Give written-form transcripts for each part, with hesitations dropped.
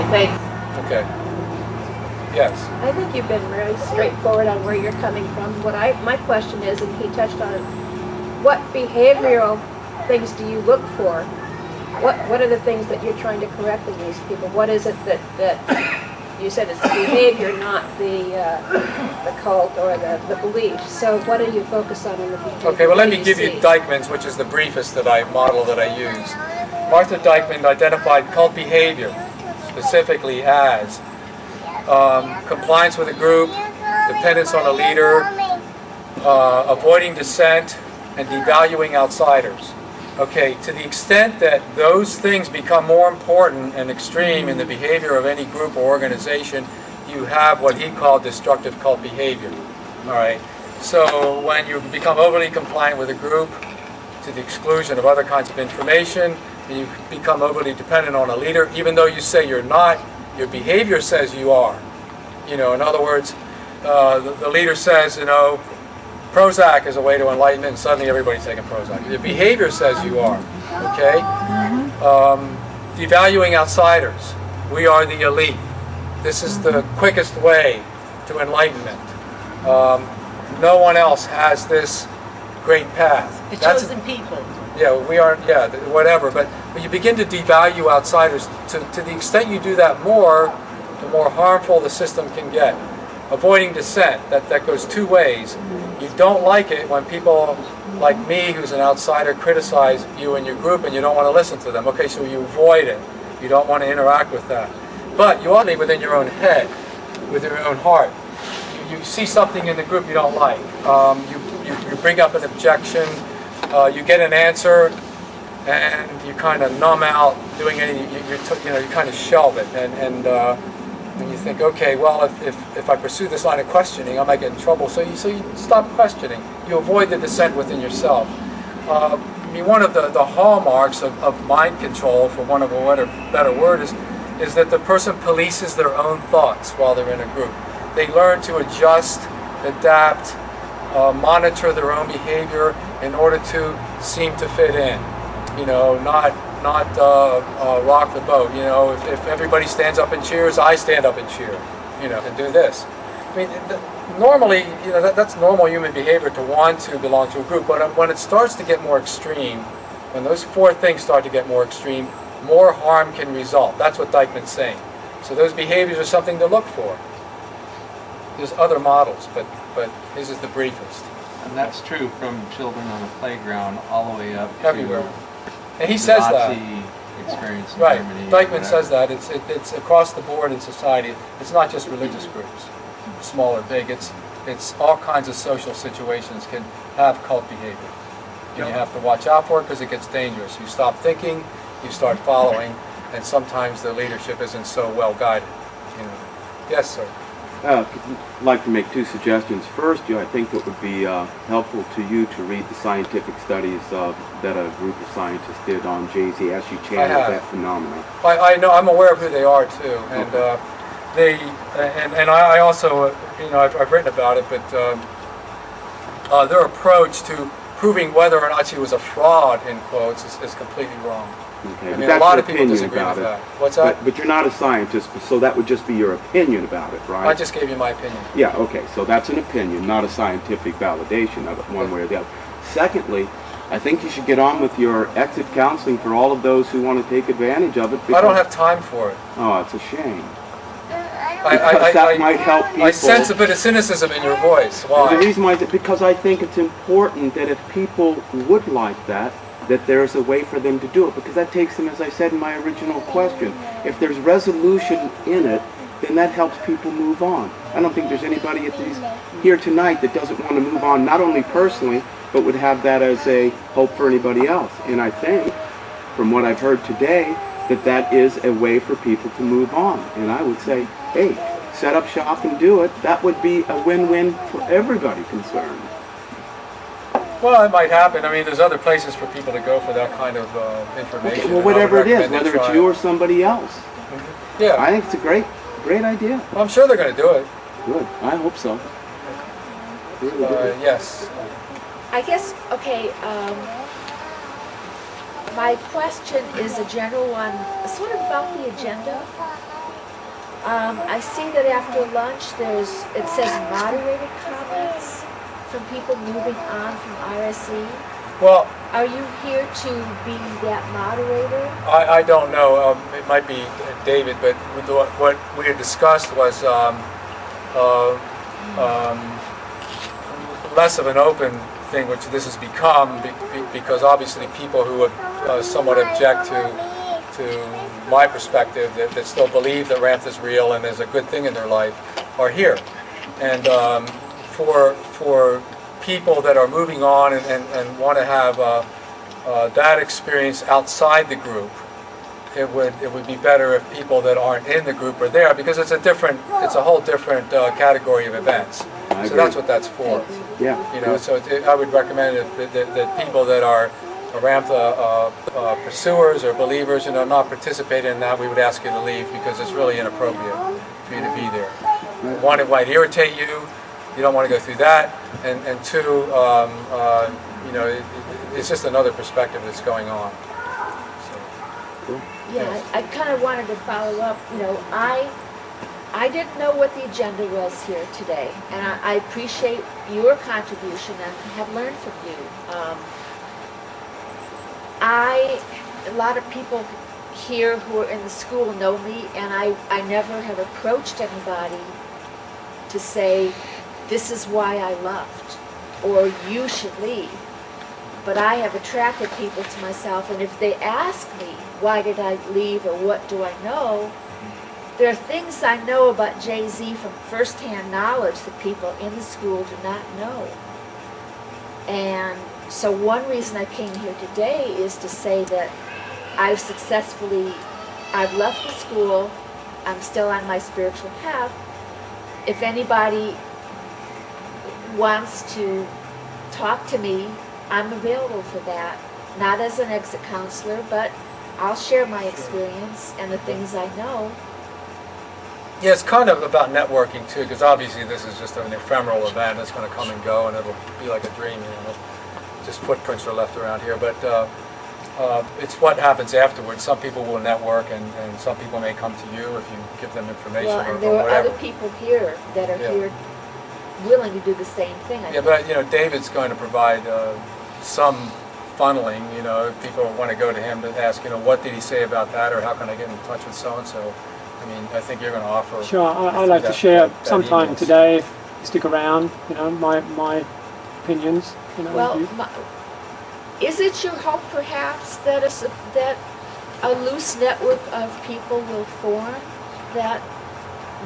think. Okay. Yes. I think you've been really straightforward on where you're coming from. My question is, and he touched on it, what behavioral things do you look for? What are the things that you're trying to correct in these people? What is it that you said it's the behavior, not the cult or the belief. So what do you focus on in the behavior? Okay, well let me give you Dykman's, which is the briefest model that I use. Martha Dykman identified cult behavior specifically as compliance with a group, dependence on a leader, avoiding dissent, and devaluing outsiders. Okay, to the extent that those things become more important and extreme in the behavior of any group or organization, you have what he called destructive cult behavior. All right, so when you become overly compliant with a group to the exclusion of other kinds of information, and you become overly dependent on a leader, even though you say you're not, your behavior says you are. You know, in other words, the leader says, you know, Prozac is a way to enlightenment, and suddenly everybody's taking Prozac. The behavior says you are, okay? Devaluing outsiders. We are the elite. This is the quickest way to enlightenment. No one else has this great path. The chosen people. Yeah, we are, yeah, whatever. But you begin to devalue outsiders. To the extent you do that more, the more harmful the system can get. Avoiding dissent, that goes two ways. You don't like it when people like me, who's an outsider, criticize you and your group, and you don't want to listen to them. Okay, so you avoid it. You don't want to interact with that. But you ought to be within your own head, with your own heart. You see something in the group you don't like. You bring up an objection. You get an answer, and you kind of numb out doing anything. You kind of shelve it, and you think, okay, well, if I pursue this line of questioning, I might get in trouble. So you stop questioning. You avoid the dissent within yourself. I mean, one of the hallmarks of mind control, for want of a better word, is that the person polices their own thoughts while they're in a group. They learn to adjust, adapt, monitor their own behavior in order to seem to fit in. You know, not rock the boat. You know, if everybody stands up and cheers, I stand up and cheer. You know, and do this. I mean, normally, you know, that's normal human behavior to want to belong to a group. But when it starts to get more extreme, when those four things start to get more extreme, more harm can result. That's what Dykman's saying. So those behaviors are something to look for. There's other models, but his is the briefest. And that's true from children on a playground all the way up everywhere. to And he says that. Nazi experience in right. Germany. Dykman says that. It's across the board in society. It's not just religious groups, small or big. It's all kinds of social situations can have cult behavior. And you have to watch out for it because it gets dangerous. You stop thinking, you start following, and sometimes the leadership isn't so well guided. You know. Yes, sir. I'd like to make two suggestions. First, I think it would be helpful to you to read the scientific studies that a group of scientists did on Jay-Z as you channeled that phenomenon. I know. I'm aware of who they are too, and okay. I also, you know, I've written about it, but their approach to proving whether or not she was a fraud, in quotes, is completely wrong. Okay, I mean, a lot of people disagree with that. What's that? But you're not a scientist, so that would just be your opinion about it, right? I just gave you my opinion. Yeah, okay, so that's an opinion, not a scientific validation of it one way or the other. Secondly, I think you should get on with your exit counseling for all of those who want to take advantage of it. I don't have time for it. Oh, it's a shame. That might help people. I sense a bit of cynicism in your voice. Why? The reason why is because I think it's important that if people would like that there's a way for them to do it, because that takes them, as I said in my original question, if there's resolution in it, then that helps people move on. I don't think there's anybody here tonight that doesn't want to move on, not only personally, but would have that as a hope for anybody else. And I think, from what I've heard today, that is a way for people to move on. And I would say, hey, set up shop and do it. That would be a win-win for everybody concerned. Well, it might happen. I mean, there's other places for people to go for that kind of information. Okay, well, whatever it is, whether it's you or somebody else. Mm-hmm. Yeah. I think it's a great idea. Well, I'm sure they're going to do it. Good. I hope so. Yes. I guess, okay, my question is a general one, sort of about the agenda. I see that after lunch it says moderated comments from people moving on from RSE. Well, Are you here to be that moderator? I don't know. It might be David, but what we had discussed was less of an open thing, which this has become, because obviously people who somewhat object to my perspective, that still believe that Ramtha is real and there's a good thing in their life, are here. And for people that are moving on and want to have that experience outside the group, it would be better if people that aren't in the group are there, because it's a whole different category of events. So that's what that's for. Yeah. You know, so I would recommend that people that are Ramtha pursuers or believers, not participating in that, we would ask you to leave, because it's really inappropriate for you to be there. One, it might irritate you. You don't want to go through that, and two, it's just another perspective that's going on. So, Yeah, I kind of wanted to follow up. I didn't know what the agenda was here today, and I appreciate your contribution and have learned from you. A lot of people here who are in the school know me, and I never have approached anybody to say, this is why I left, or you should leave. But I have attracted people to myself, and if they ask me, why did I leave, or what do I know, there are things I know about Jay-Z from first-hand knowledge that people in the school do not know. And so one reason I came here today is to say that I've left the school, I'm still on my spiritual path. If anybody wants to talk to me, I'm available for that. Not as an exit counselor, but I'll share my experience and the things I know. yeah, it's kind of about networking too, because obviously this is just an ephemeral event. It's going to come and go, and it'll be like a dream. Just footprints are left around here. But it's what happens afterwards. Some people will network, and some people may come to you if you give them information Well, or and there are whatever. other people here that are here willing to do the same thing. I Yeah, think. but David's going to provide some funneling. If people want to go to him to ask, what did he say about that, or how can I get in touch with so and so. I mean, I think you're going to offer. Sure, I'd like to share sometime emails. today. Stick around, my opinions. Well, is it your hope perhaps that a loose network of people will form, that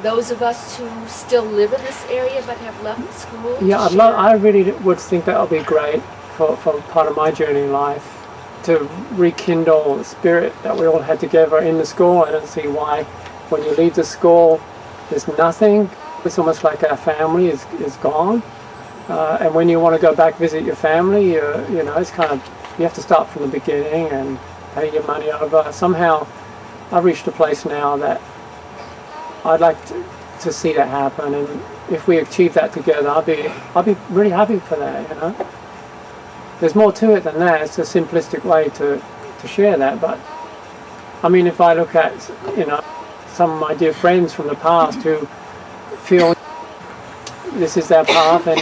those of us who still live in this area but have left the school? Yeah, I really would think that would be great for part of my journey in life, to rekindle the spirit that we all had together in the school. I don't see why when you leave the school there's nothing. It's almost like our family is gone. And when you want to go back visit your family, it's kind of, you have to start from the beginning and pay your money over. Somehow I've reached a place now that I'd like to see that happen, and if we achieve that together, I'll be really happy for that. There's more to it than that. It's a simplistic way to share that, but I mean, if I look at some of my dear friends from the past who feel this is their path, and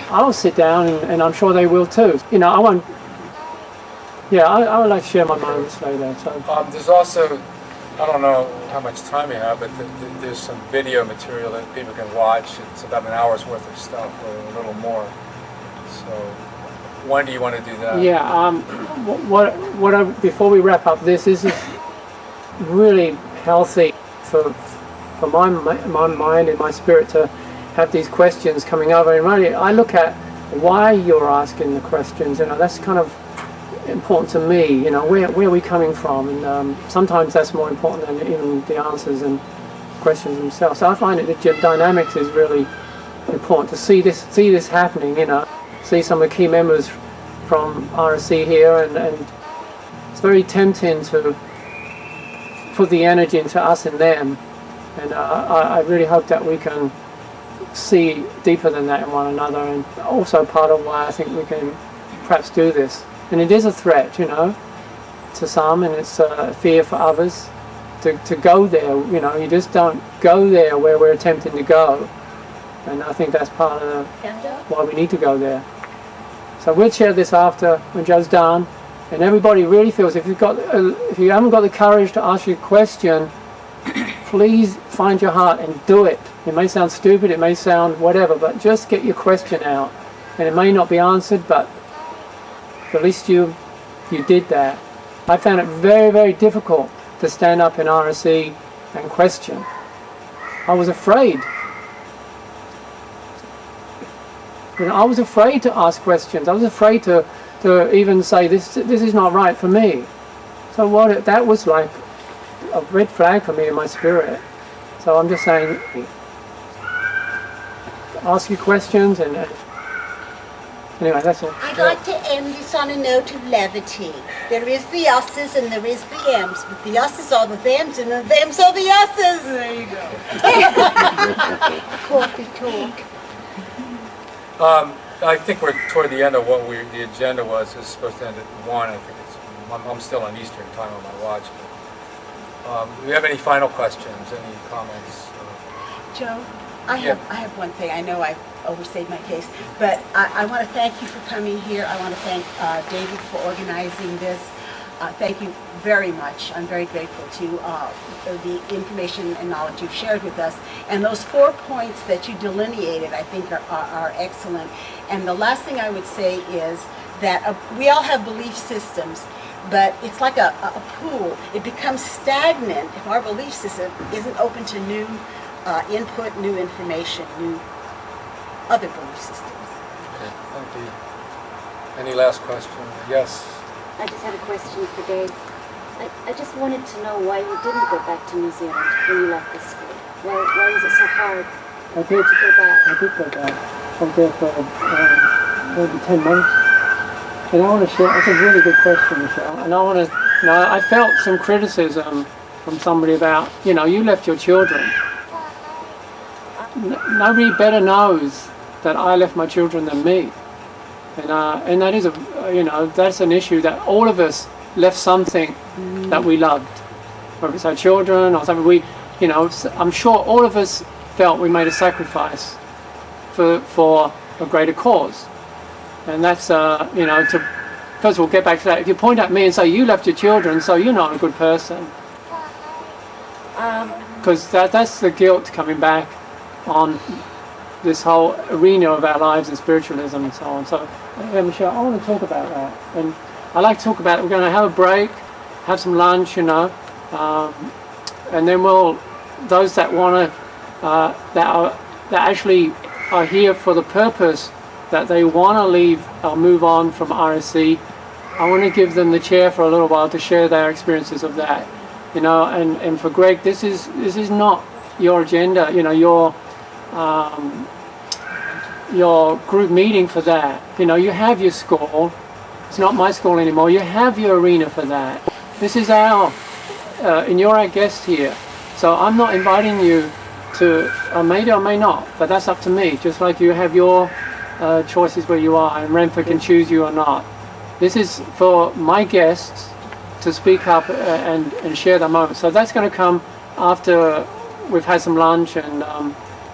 I'll sit down and I'm sure they will too. I would like to share my moments later. So There's also, I don't know how much time you have, but there's some video material that people can watch. It's about an hour's worth of stuff, or a little more. So when do you want to do that? yeah, before we wrap up this is really healthy for my mind and my spirit to have these questions coming over, and really I look at why you're asking the questions. That's kind of important to me. Where are we coming from, and sometimes that's more important than even the answers and questions themselves. So I find that the dynamics is really important to see this happening. See some of the key members from RSE here, and it's very tempting to put the energy into us and them, and I really hope that we can see deeper than that in one another, and also part of why I think we can perhaps do this. And it is a threat, to some, and it's a fear for others to go there. You know, you just don't go there where we're attempting to go. And I think that's part of why we need to go there. So we'll share this after when Joe's done. And everybody really feels if you haven't got the courage to ask your question, please find your heart and do it. It may sound stupid, it may sound whatever, but just get your question out. And it may not be answered, but at least you did that. I found it very, very difficult to stand up in RSE and question. I was afraid. You know, I was afraid to ask questions. I was afraid to even say this is not right for me. So that was like a red flag for me in my spirit. So I'm just saying, ask your questions and anyway, that's all. I'd like to end this on a note of levity. There is the us's and there is the m's, but the us's are the thems and the thems are the us's. There you go. Coffee talk. I think we're toward the end of what the agenda was. It's supposed to end at 1. I think I'm still on Eastern time on my watch. But, do you have any final questions? Any comments? Joe, I have one thing. I know I've overstayed my case, but I want to thank you for coming here. I want to thank David for organizing this. Thank you very much. I'm very grateful to the information and knowledge you've shared with us. And those 4 points that you delineated, I think, are excellent. And the last thing I would say is that we all have belief systems, but it's like a pool. It becomes stagnant if our belief system isn't open to new input, new information, new other belief systems. Okay, thank you. Any last question? Yes? I just had a question for Dave. I just wanted to know why you didn't go back to New Zealand when you left the school. Why was it so hard I did to go back? I did go back. I was there for maybe 10 months. And I want to share, that's a really good question, Michelle. And I want to, I felt some criticism from somebody about, you left your children. Nobody better knows that I left my children than me. And that is that's an issue that all of us left something that we loved. Whether it's our children or something, I'm sure all of us felt we made a sacrifice for a greater cause. And that's, to first of all get back to that. If you point at me and say you left your children, so you're not a good person. Because that's the guilt coming back on this whole arena of our lives and spiritualism and so on. So, Michelle, I want to talk about that. And I like to talk about it. We're going to have a break, have some lunch, and then those that want to, that actually are here for the purpose that they want to leave or move on from RSE, I want to give them the chair for a little while to share their experiences of that. And for Greg, this is not your agenda, your group meeting for that. You have your school. It's not my school anymore. You have your arena for that. This is and you're our guest here. So I'm not inviting you to, maybe I may not, but that's up to me. Just like you have your choices where you are, and Ramtha can choose you or not. This is for my guests to speak up and share the moment. So that's going to come after we've had some lunch and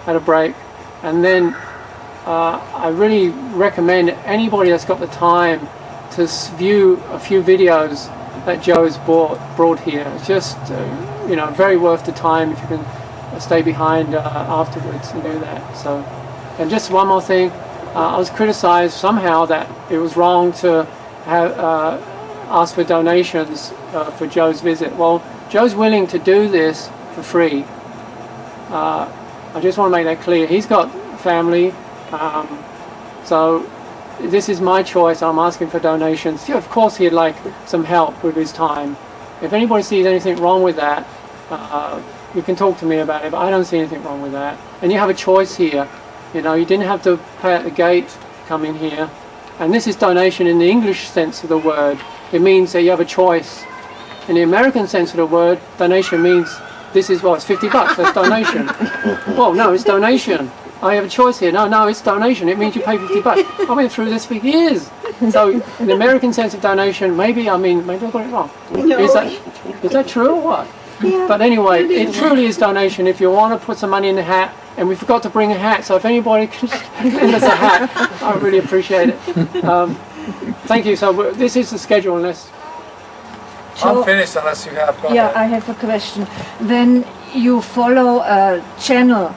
had a break. And then I really recommend anybody that's got the time to view a few videos that Joe has brought here. It's just, very worth the time if you can stay behind afterwards and do that. So, and just one more thing, I was criticized somehow that it was wrong to have ask for donations for Joe's visit. Well, Joe's willing to do this for free. I just want to make that clear. He's got family, so this is my choice. I'm asking for donations. Yeah, of course he'd like some help with his time. If anybody sees anything wrong with that, you can talk to me about it, but I don't see anything wrong with that. And you have a choice here. You didn't have to pay at the gate to come in here. And this is donation in the English sense of the word. It means that you have a choice. In the American sense of the word, donation means this is it's $50, that's donation. Well, no, it's donation. I have a choice here. No, it's donation. It means you pay $50. I went through this for years. So, in the American sense of donation, maybe I got it wrong. No. Is that true or what? But anyway, it truly is donation. If you want to put some money in the hat, and we forgot to bring a hat, so if anybody can lend us a hat, I really appreciate it. Thank you. So this is the schedule, unless... I'm finished unless you have... Yeah, I have a question. When you follow a channel,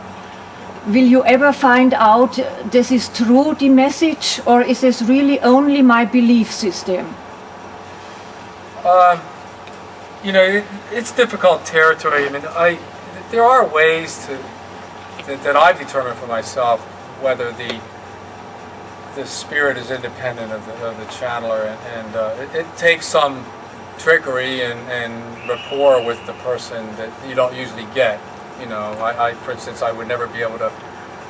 will you ever find out this is true, the message, or is this really only my belief system? You know, it's difficult territory. I mean, there are ways that I've determined for myself whether the spirit is independent of the channeler, and it takes some trickery and rapport with the person that you don't usually get. You know, for instance, I would never be able to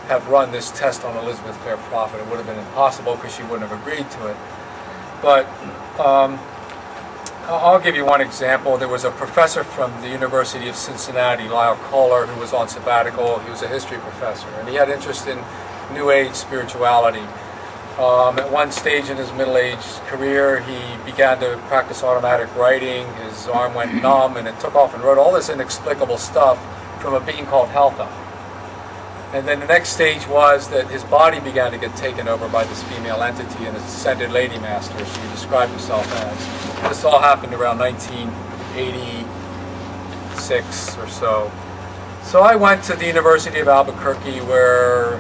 have run this test on Elizabeth Clare Prophet. It would have been impossible because she wouldn't have agreed to it. But I'll give you one example. There was a professor from the University of Cincinnati, Lyle Kohler, who was on sabbatical. He was a history professor, and he had interest in New Age spirituality. At one stage in his middle-aged career, he began to practice automatic writing. His arm went numb, and it took off and wrote all this inexplicable stuff from a being called Ramtha. And then the next stage was that his body began to get taken over by this female entity, an ascended lady master, she described herself as. This all happened around 1986 or so. So I went to the University of Albuquerque, where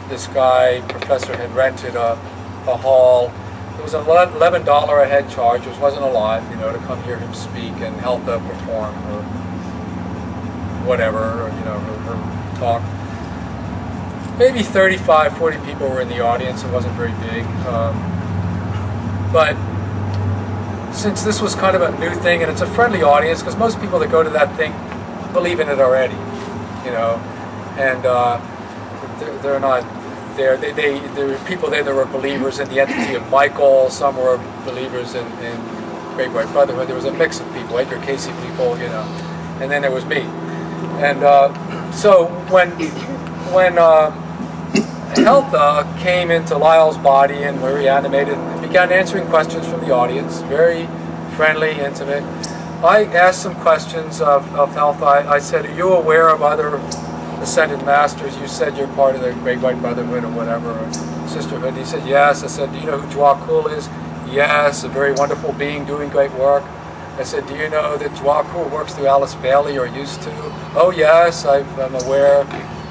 this guy, professor, had rented a hall. It was an $11 a head charge, which wasn't a lot, you know, to come hear him speak and help them perform or whatever, or, you know, her talk. Maybe 35, 40 people were in the audience. It wasn't very big. But since this was kind of a new thing, and it's a friendly audience, because most people that go to that thing believe in it already, you know, and they're not there. There were people there that were believers in the entity of Michael. Some were believers in Great White Brotherhood. There was a mix of people, Edgar Casey people, you know, and then there was me. And so when Ramtha came into Lyle's body and were reanimated and began answering questions from the audience, very friendly, intimate. I asked some questions of Ramtha. I said, are you aware of other ascended masters? You said you're part of the Great White Brotherhood or whatever, or sisterhood. He said, yes. I said, do you know who Jwa Kul is? Yes, a very wonderful being doing great work. I said, do you know that Jwa Kul works through Alice Bailey, or used to? Oh yes, I'm aware.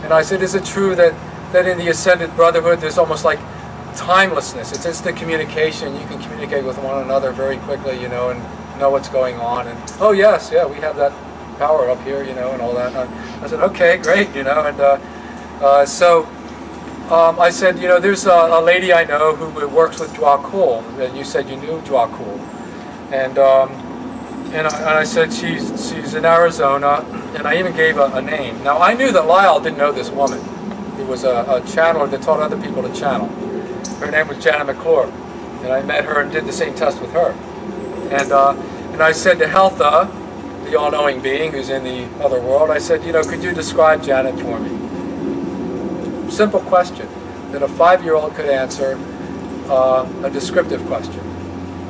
And I said, is it true that in the Ascended Brotherhood there's almost like timelessness? It's instant communication. You can communicate with one another very quickly, you know, and know what's going on. And oh yes, yeah, we have that power up here, you know, and all that. And I said, okay, great, you know. And so I said, you know, there's a lady I know who works with Jwa Kul, and you said you knew Jwa Kul. And I said she's in Arizona, and I even gave a name. Now I knew that Lyle didn't know this woman. He was a channeler that taught other people to channel. Her name was Janet McClure, and I met her and did the same test with her. And I said to Ramtha, the all-knowing being who's in the other world, I said, you know, could you describe Janet for me? Simple question that a 5-year-old could answer, a descriptive question.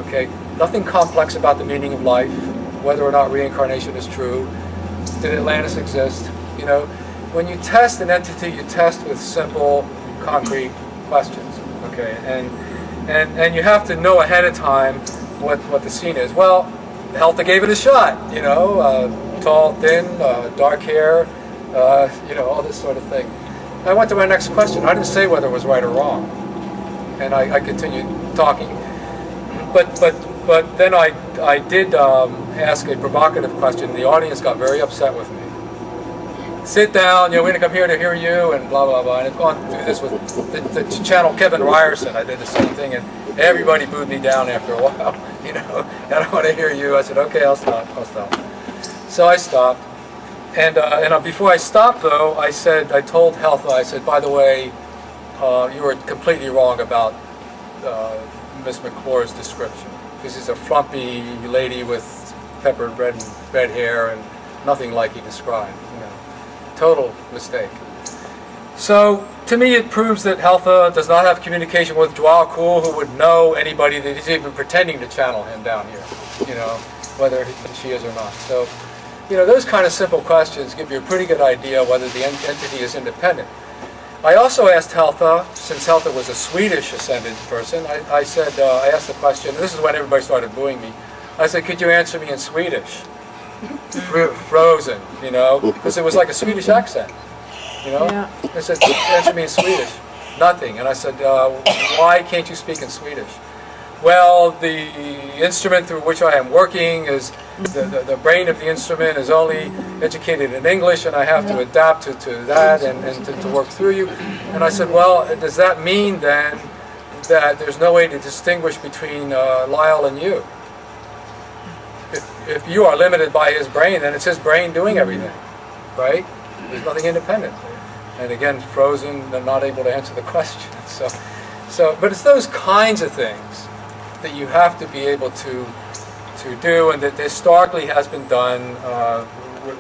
Okay, nothing complex about the meaning of life, whether or not reincarnation is true, did Atlantis exist? You know, when you test an entity, you test with simple, concrete questions. Okay, and you have to know ahead of time what the scene is. Well, Ramtha gave it a shot. You know, tall, thin, dark hair, you know, all this sort of thing. I went to my next question. I didn't say whether it was right or wrong, and I continued talking. But then I did ask a provocative question, and the audience got very upset with me. Sit down, you know, we're going to come here to hear you, and blah, blah, blah. And I've gone through this with the channel Kevin Ryerson. I did the same thing, and everybody booed me down after a while. You know, I don't want to hear you. I said, okay, I'll stop. So I stopped. And before I stopped, though, I told Ramtha, I said, by the way, you were completely wrong about Miss McClure's description. This is a frumpy lady with peppered red hair and nothing like he described. You know, total mistake. So to me, it proves that Ramtha does not have communication with Jwa Kul, who would know anybody that is even pretending to channel him down here. You know, whether she is or not. So those kind of simple questions give you a pretty good idea whether the entity is independent. I also asked Heltha, since Heltha was a Swedish ascended person, I said, I asked the question, this is when everybody started booing me. I said, could you answer me in Swedish? Frozen, because it was like a Swedish accent, Yeah. I said, answer me in Swedish. Nothing. And I said, why can't you speak in Swedish? Well, the instrument through which I am working is, the brain of the instrument is only educated in English, and I have to adapt to that and to work through you. And I said, well, does that mean then that there's no way to distinguish between Lyle and you? If you are limited by his brain, then it's his brain doing everything, right? There's nothing independent. And again, frozen, they're not able to answer the question. But it's those kinds of things that you have to be able to do, and that historically has been done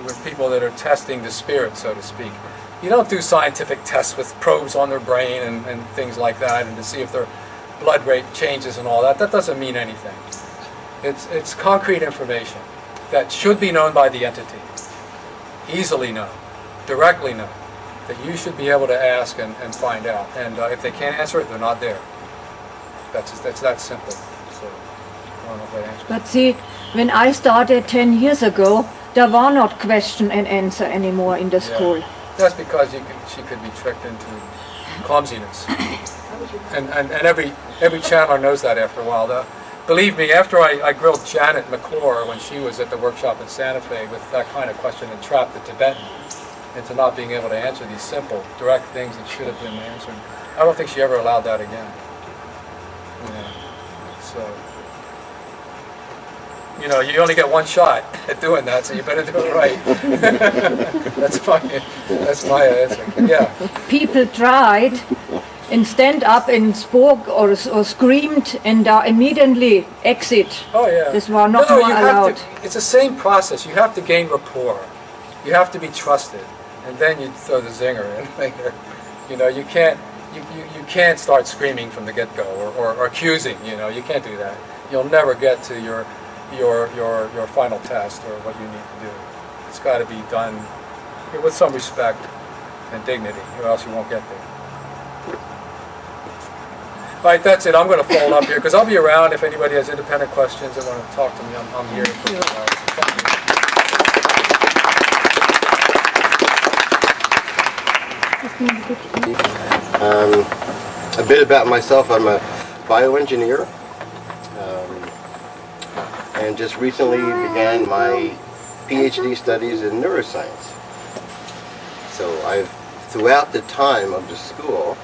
with people that are testing the spirit, so to speak. You don't do scientific tests with probes on their brain and things like that, and to see if their blood rate changes and all that. That doesn't mean anything. It's concrete information that should be known by the entity, easily known, directly known, that you should be able to ask and find out. And if they can't answer it, they're not there. That's that simple. So, I don't know if that answers. But see, when I started 10 years ago, there were not question and answer anymore in the school. That's because she could be tricked into clumsiness. And every channeler knows that after a while. Believe me, after I grilled Janet McClure when she was at the workshop in Santa Fe with that kind of question and trapped the Tibetan into not being able to answer these simple, direct things that should have been answered, I don't think she ever allowed that again. So, you only get one shot at doing that, so you better do it right. That's my answer. Yeah. People tried and stand up and spoke or screamed and immediately exit. Oh yeah. This was not more allowed. It's the same process. You have to gain rapport. You have to be trusted, and then you throw the zinger in. You can't start screaming from the get-go or accusing. You can't do that. You'll never get to your final test or what you need to do. It's got to be done with some respect and dignity, or else you won't get there. All right, that's it. I'm going to fold up here because I'll be around if anybody has independent questions and want to talk to me. I'm here. Thank you. A bit about myself. I'm a bioengineer, and just recently began my PhD studies in neuroscience. So throughout the time of the school,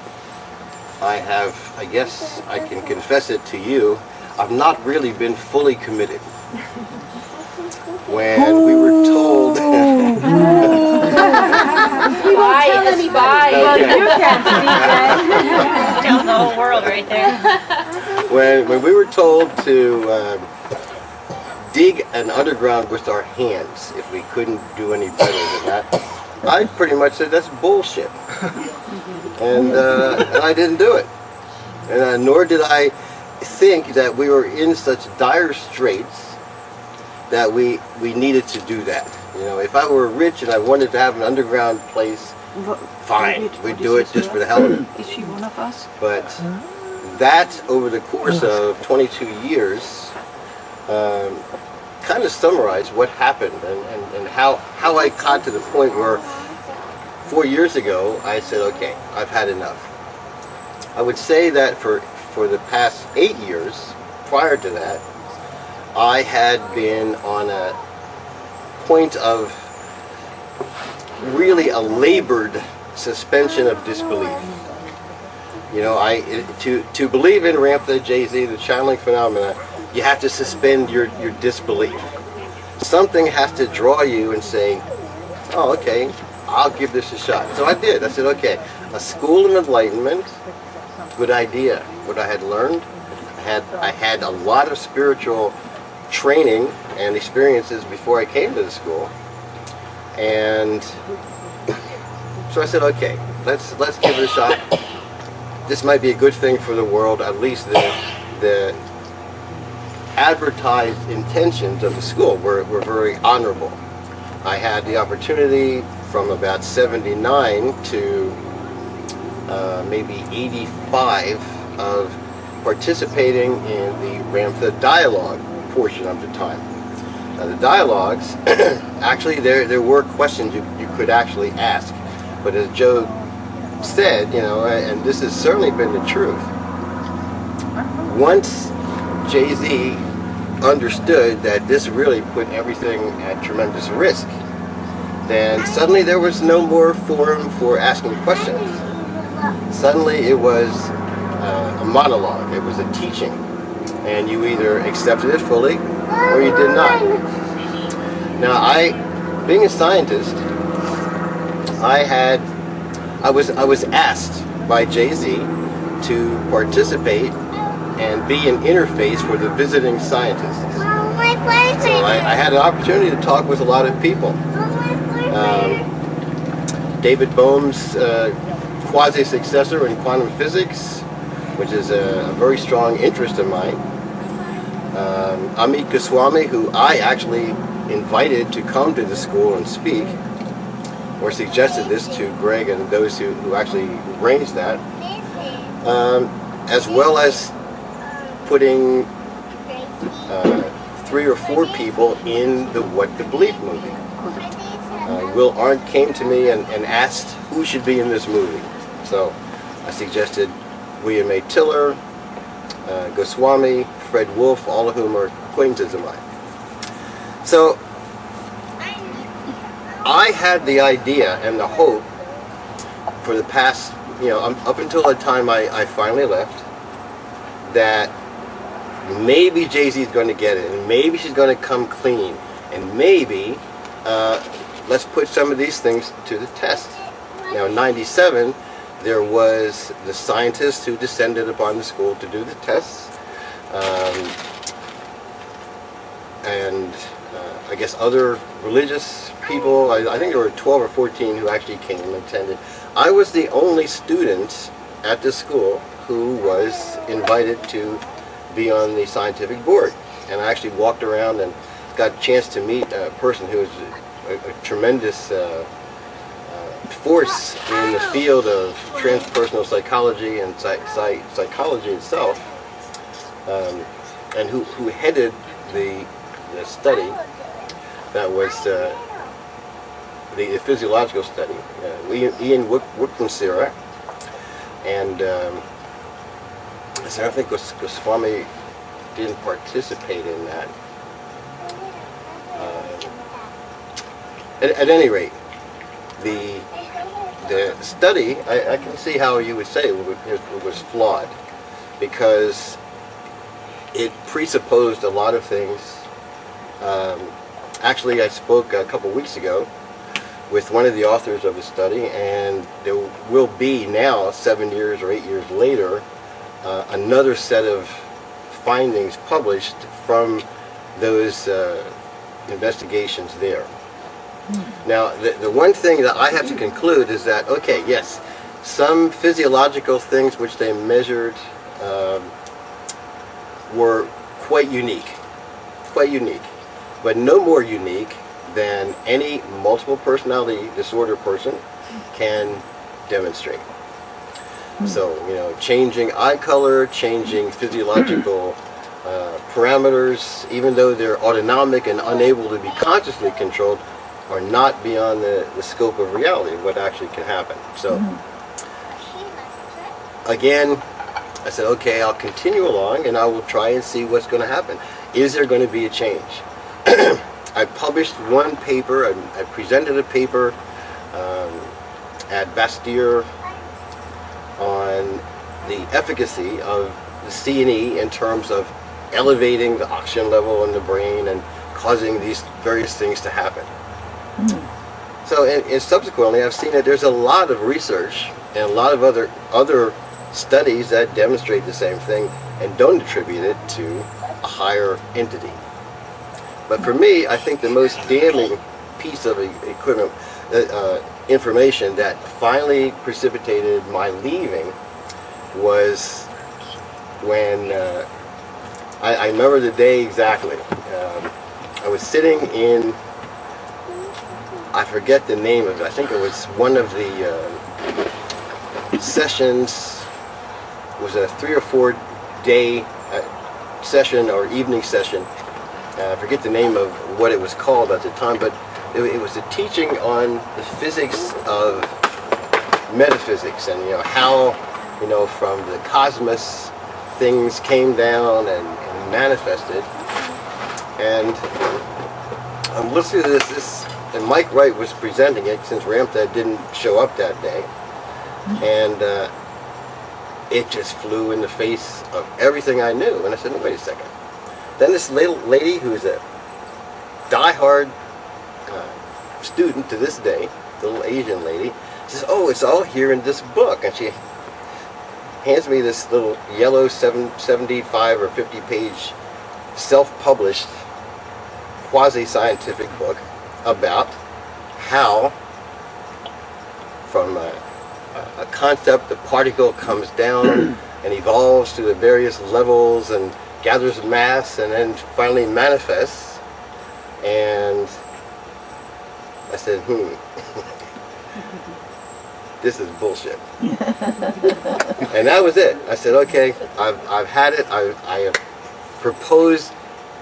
I guess I can confess it to you, I've not really been fully committed. When we were told... He won't tell anybody. Okay. You can't see that. Tell the whole world right there. When we were told to dig an underground with our hands, if we couldn't do any better than that, I pretty much said that's bullshit. And I didn't do it. And nor did I think that we were in such dire straits that we needed to do that. If I were rich and I wanted to have an underground place, fine, we'd do it just for the hell of it. Is she one of us? But that, over the course of 22 years, kind of summarized what happened and how I got to the point where 4 years ago I said, okay, I've had enough. I would say that for the past 8 years prior to that, I had been on a point of really a labored suspension of disbelief. To believe in Ramtha, Jay-Z, the channeling phenomena, you have to suspend your disbelief. Something has to draw you and say, oh, okay, I'll give this a shot. So I did. I said, okay, a school of enlightenment, good idea. What I had learned, I had a lot of spiritual training and experiences before I came to the school. And so I said, okay, let's give it a shot. This might be a good thing for the world. At least the advertised intentions of the school were very honorable. I had the opportunity from about 79 to maybe 85 of participating in the Ramtha dialogue portion of the time. Now the dialogues, actually there were questions you could actually ask, but as Joe said, you know, and this has certainly been the truth, once Jay-Z understood that this really put everything at tremendous risk, then suddenly there was no more forum for asking questions. Suddenly it was a monologue, it was a teaching, and you either accepted it fully or you did not. Now being a scientist, I was asked by Jay-Z to participate and be an interface for the visiting scientists. So I had an opportunity to talk with a lot of people. David Bohm's quasi-successor in quantum physics, which is a very strong interest of mine. Amit Goswami, who I actually invited to come to the school and speak, or suggested this to Greg and those who actually arranged that, as well as putting 3 or 4 people in the What to Believe movie. Will Arndt came to me and asked who should be in this movie. So I suggested William A. Tiller, Goswami, Fred Wolf, all of whom are acquaintances of mine. So I had the idea and the hope for the past, you know, up until the time I finally left, that maybe Jay-Z is going to get it, and maybe she's going to come clean, and maybe let's put some of these things to the test. Now in '97, there was the scientist who descended upon the school to do the tests, and I guess other religious people. I think there were 12 or 14 who actually came and attended. I was the only student at the school who was invited to be on the scientific board, and I actually walked around and got a chance to meet a person who was a tremendous force in the field of transpersonal psychology and psychology itself, and who headed the study that was the physiological study, Ian Wickrensira, and I think Goswami didn't participate in that. At any rate, the study, I can see how you would say it was flawed, because it presupposed a lot of things. Actually, I spoke a couple weeks ago with one of the authors of the study, and there will be now, 7 years or 8 years later, another set of findings published from those investigations there. Now, the one thing that I have to conclude is that, okay, yes, some physiological things which they measured were quite unique, but no more unique than any multiple personality disorder person can demonstrate. So, you know, changing eye color, changing physiological parameters, even though they're autonomic and unable to be consciously controlled, are not beyond the scope of reality, what actually can happen. So, again, I said, okay, I'll continue along and I will try and see what's going to happen. Is there going to be a change? I published one paper, I presented a paper at Bastille on the efficacy of the C&E in terms of elevating the oxygen level in the brain and causing these various things to happen. So, and subsequently, I've seen that there's a lot of research and a lot of other studies that demonstrate the same thing and don't attribute it to a higher entity. But for me, I think the most damning piece of equipment, information that finally precipitated my leaving was when I remember the day exactly. I was sitting in I forget the name of it. I think it was one of the sessions. It was a 3 or 4 day session or evening session. I forget the name of what it was called at the time, but it was a teaching on the physics of metaphysics, and how from the cosmos things came down and manifested. And I'm listening to this, and Mike Wright was presenting it since Ramtha didn't show up that day, and it just flew in the face of everything I knew. And I said, no, wait a second. Then this little lady who's a diehard student to this day, little Asian lady, says, oh, it's all here in this book. And she hands me this little yellow 75 or 50 page self-published quasi-scientific book about how from a concept, the particle comes down and evolves to the various levels and gathers mass and then finally manifests. And I said, this is bullshit. And that was it. I said, okay, I've had it. I have proposed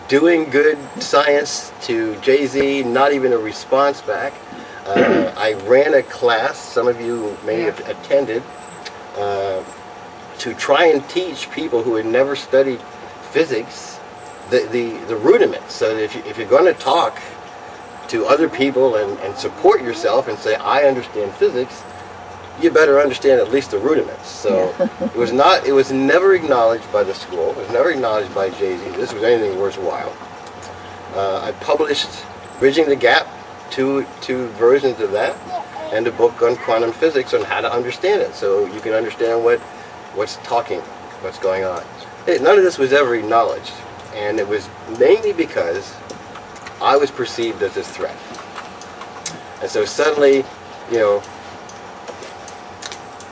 doing good science to Jay-Z, not even a response back. I ran a class, some of you may have attended, to try and teach people who had never studied physics the rudiments. So that if you're going to talk to other people and support yourself and say, I understand physics, you better understand at least the rudiments. So it was never acknowledged by the school, it was never acknowledged by Jay-Z this was anything worthwhile. I published Bridging the Gap, two versions of that, and a book on quantum physics on how to understand it, so you can understand what's going on. None of this was ever acknowledged, and it was mainly because I was perceived as a threat. And so suddenly,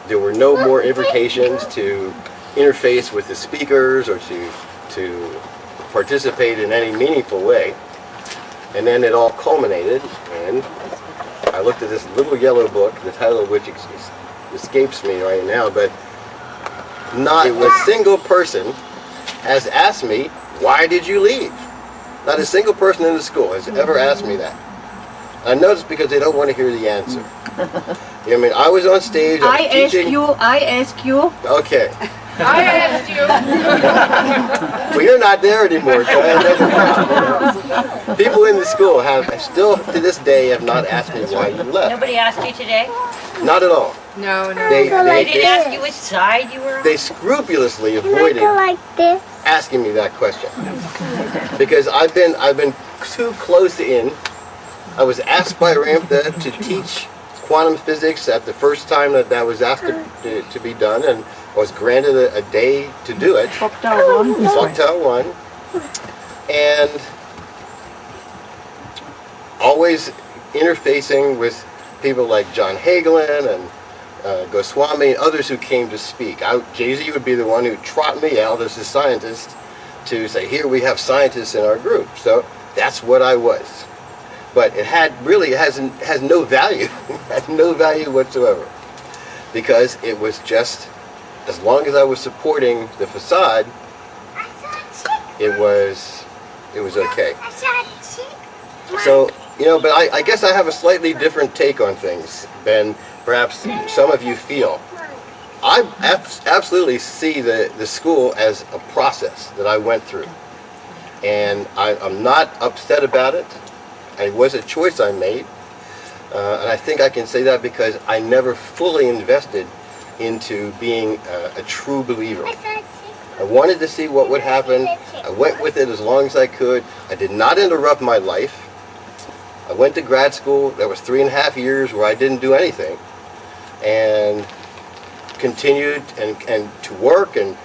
there were no more invitations to interface with the speakers or to participate in any meaningful way. And then it all culminated, and I looked at this little yellow book, the title of which escapes me right now, but not a single person has asked me, why did you leave? Not a single person in the school has ever asked me that. I know it's because they don't want to hear the answer. I mean, I was on stage, I ask you. Okay. I asked you. Well, you're not there anymore, so people in the school have still to this day have not asked me why you left. Nobody asked you today? Not at all. No. They didn't ask you which side you were on? They scrupulously avoided asking me that question because I've been too close in. I was asked by Ramtha to teach quantum physics at the first time that was asked to be done, and I was granted a day to do it. Octal 1. And always interfacing with people like John Hagelin and Goswami and others who came to speak. Jay-Z would be the one who trot me out as a scientist to say, here we have scientists in our group. So that's what I was. But it has no value. It has no value whatsoever. Because it was just, as long as I was supporting the facade, it was okay. So, but I guess I have a slightly different take on things than perhaps some of you feel. I absolutely see the school as a process that I went through. And I'm not upset about it. It was a choice I made. And I think I can say that because I never fully invested into being a true believer. I wanted to see what would happen. I went with it as long as I could. I did not interrupt my life. I went to grad school. That was 3.5 years where I didn't do anything. And continued and to work and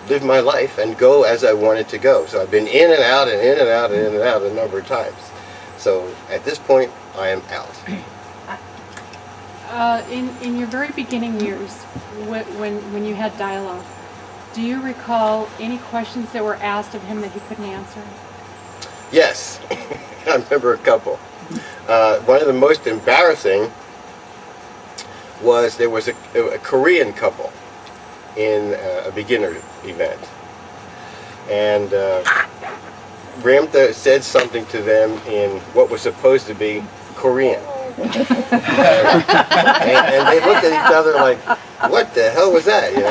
live my life and go as I wanted to go. So I've been in and out and in and out and in and out a number of times. So at this point, I am out. In your very beginning years, when you had dialogue, do you recall any questions that were asked of him that he couldn't answer? Yes, I remember a couple. One of the most embarrassing was there was a Korean couple in a beginner event. And Ramtha said something to them in what was supposed to be Korean. and they looked at each other like, what the hell was that? You know?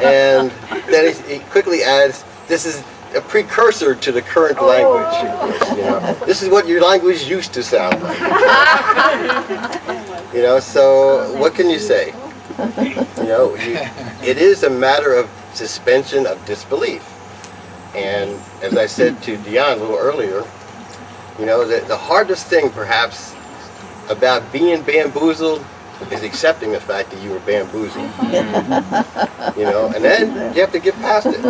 And then he quickly adds, this is a precursor to the current language. You know? This is what your language used to sound like. You know, so what can you say? You know, it is a matter of suspension of disbelief. And as I said to Dion a little earlier, you know, the hardest thing perhaps about being bamboozled is accepting the fact that you were bamboozled. You know, and then you have to get past it.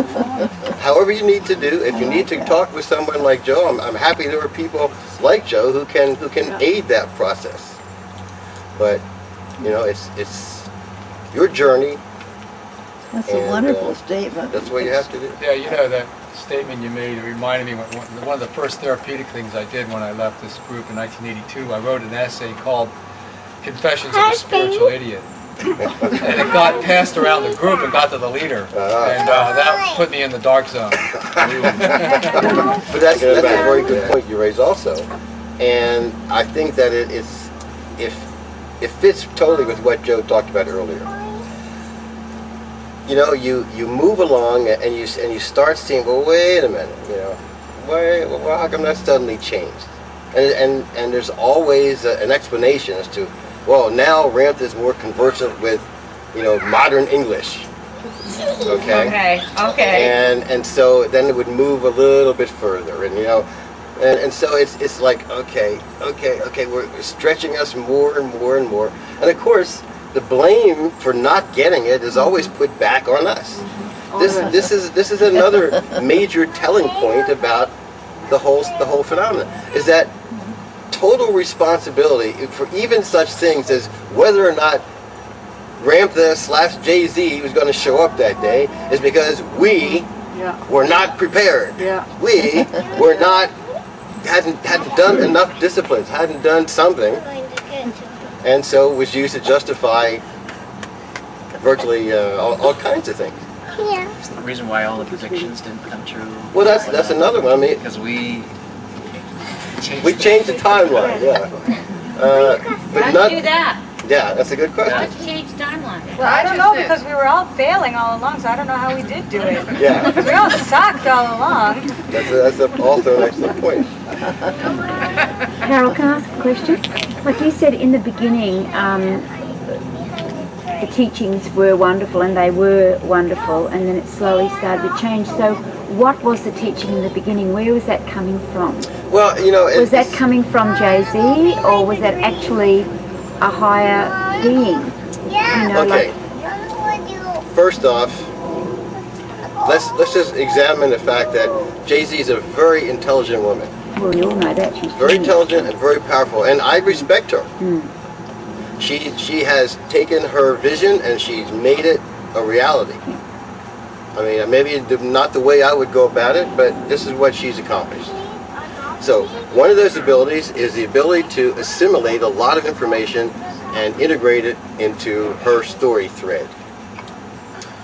However you need to do. If you need to talk with someone like Joe, I'm happy there are people like Joe who can aid that process. But you know, it's your journey. That's a wonderful statement. That's what you have to do. Yeah, you know, that statement you made, it reminded me one of the first therapeutic things I did when I left this group in 1982. I wrote an essay called Confessions of a Spiritual Idiot. And it got passed around the group and got to the leader. And that put me in the dark zone. But that's a very good point you raise also. And I think that it fits totally with what Joe talked about earlier. You know, you move along and you start seeing, well, wait a minute, you know, well, how come that suddenly changed? And there's always an explanation as to, well, now Ramtha is more conversant with, you know, modern English. Okay. And so then it would move a little bit further, and you know, and so it's like okay, we're stretching us more and more and more, and of course, the blame for not getting it is always put back on us. This is another major telling point about the whole phenomenon, is that total responsibility for even such things as whether or not Ramtha/Jay-Z was going to show up that day is because we were not prepared. We were not hadn't done enough disciplines, hadn't done something. And so it was used to justify virtually all kinds of things. It's the reason why all the predictions didn't come true. Well, that's another one. I mean, because we changed the timeline. Yeah. How'd you do that? Yeah, that's a good question. How'd you change timeline? Well, I don't know, because we were all failing all along, so I don't know how we did do it. Yeah. We all sucked all along. That's also an excellent point. Carol, can I ask a question? Like you said in the beginning, the teachings were wonderful, and they were wonderful, and then it slowly started to change. So what was the teaching in the beginning? Where was that coming from? Well, you know... Was that coming from Jay-Z, or was that actually a higher being? You know, okay. First off, let's just examine the fact that Jay-Z is a very intelligent woman. Well, you all know that. She's very intelligent and very powerful, and I respect her. She has taken her vision and she's made it a reality. I mean, maybe not the way I would go about it, but this is what she's accomplished. So one of those abilities is the ability to assimilate a lot of information and integrate it into her story thread.